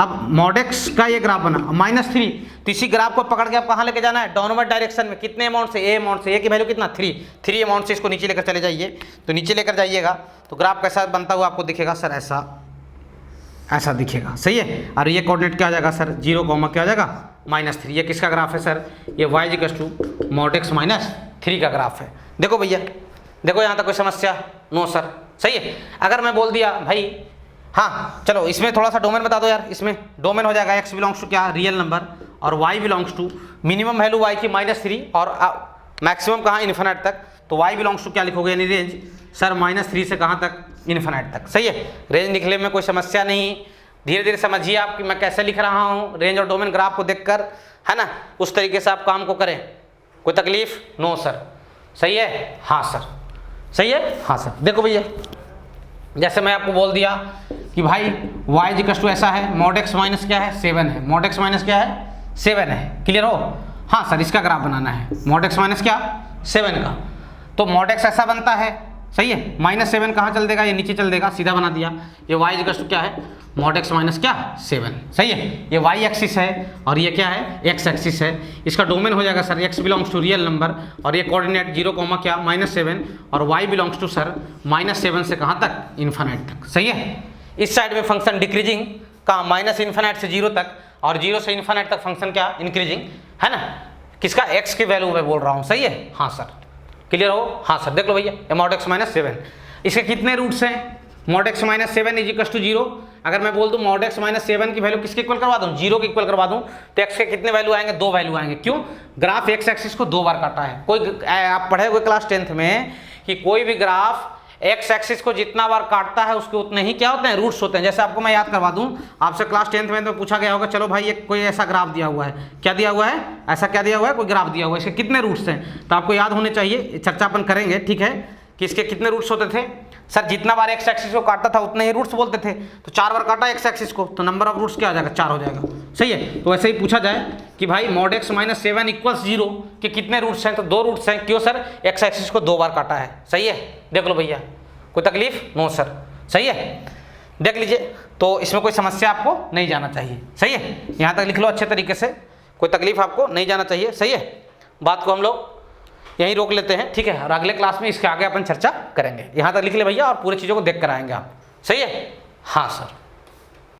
अब मॉड x का ये ग्राफ बना -3, तो इसी ग्राफ को पकड़ के आप कहाँ लेके जाना है डाउनवर्ड डायरेक्शन में, कितने अमाउंट से ए अमाउंट से, ए की वैल्यू कितना 3 अमाउंट से इसको नीचे लेकर चले जाइए, तो नीचे लेकर जाइएगा तो ग्राफ कैसा बनता हुआ आपको दिखेगा सर, ऐसा दिखेगा, सही है। और ये कोऑर्डिनेट क्या आ जाएगा सर 0, क्या आ जाएगा -3। ये किसका ग्राफ है सर, ये y equal to mod x minus 3 का ग्राफ है। देखो भैया, देखो यहाँ तक कोई समस्या नो सर, सही है। अगर मैं बोल दिया भाई हाँ चलो इसमें थोड़ा सा डोमेन बता दो यार, इसमें डोमेन हो जाएगा x बिलोंग्स टू क्या रियल नंबर, और y belongs to minimum value y की -3 और मैक्सिमम कहाँ इन्फिनाइट तक, तो y बिलोंग्स टू क्या लिखोगे यानी रेंज सर -3 से कहाँ तक इन्फिनाइट तक, सही है। रेंज लिखने में कोई समस्या नहीं, धीरे धीरे समझिए आप कि मैं कैसे लिख रहा हूँ, रेंज और डोमेन ग्राफ को देखकर, है ना, उस तरीके से आप काम को करें। कोई तकलीफ नो सर, सही है हाँ सर, सही है हाँ सर। देखो भैया, जैसे मैं आपको बोल दिया कि भाई y इक्वल टू ऐसा है, मॉड x माइनस क्या है 7 है, मॉड x माइनस क्या है 7 है, क्लियर हो हाँ सर। इसका ग्राफ बनाना है मॉड x माइनस क्या 7 का, तो मॉड x ऐसा बनता है, सही है। -7 कहाँ चल देगा, ये नीचे चल देगा, सीधा बना दिया। ये y इक्वल टू क्या है, मॉड x माइनस क्या 7, सही है। ये y एक्सिस है और ये क्या है, x एक्सिस है। इसका डोमेन हो जाएगा sir x belongs to real number, और ये कोऑर्डिनेट 0, क्या -7, और y बिलोंग्स टू सर -7 से कहाँ तक, इन्फिनिट तक, सही है। इस साइड में फंक्शन डिक्रीजिंग कहाँ, -∞ से 0 तक, और 0 से इन्फिनिट तक फंक्शन क्या, इंक्रीजिंग, है ना। किसका, x की वैल्यू मैं बोल रहा हूँ, सही है। हाँ सर, क्लियर हो। हाँ सर, देख लो भैया, मॉड x माइनस 7, इसके कितने रूट्स हैं, mod x minus 7 is equal to 0। अगर मैं बोल दूं मॉड x माइनस 7 की वैल्यू किसके इक्वल करवा दूं, 0 के इक्वल करवा दूं, तो x के कितने वैल्यू आएंगे, 2 वैल्यू आएंगे। क्यों, ग्राफ x एक्सिस को 2 बार काटा है। कोई आप पढ़े हुए क्लास 10th में कि कोई भी ग्राफ x एक्सिस को जितना बार काटता है उसके उतने ही क्या होते हैं, रूट्स होते हैं। जैसे आपको मैं याद करवा दूं, आपसे क्लास 10th में तो पूछा गया होगा, चलो भाई एक कोई ऐसा ग्राफ दिया हुआ है, क्या दिया हुआ है, ऐसा क्या दिया हुआ है, कोई ग्राफ दिया हुआ है, इसके कितने रूट्स हैं, तो आपको याद होने चाहिए। चर्चा अपन करेंगे, ठीक है, कि इसके कितने रूट्स होते थे। सर जितना बार x एक्सिस को काटता था उतने ही रूट्स बोलते थे, तो 4 बार काटा x एक्सिस को, तो नंबर ऑफ रूट्स क्या आ जाएगा, 4 हो जाएगा, सही है। तो ऐसे ही पूछा जाए कि भाई मॉड x माइनस 7 इक्वल्स 0 के कितने रूट्स हैं, तो 2 रूट्स हैं। क्यों सर, x एक्सिस को 2 बार काटा है, सही है। देख लो भैया, कोई तकलीफ, नो सर, सही है। देख लीजिए, तो इसमें कोई समस्या आपको नहीं जाना चाहिए, सही है। यहाँ तक लिख लो अच्छे तरीके से, कोई तकलीफ आपको नहीं जाना चाहिए, सही है। बात को हम लोग यहीं रोक लेते हैं, ठीक है, और अगले क्लास में इसके आगे अपन चर्चा करेंगे। यहाँ तक लिख ले भैया, और पूरी चीज़ों को देख कर आएंगे आप, सही है। हाँ सर।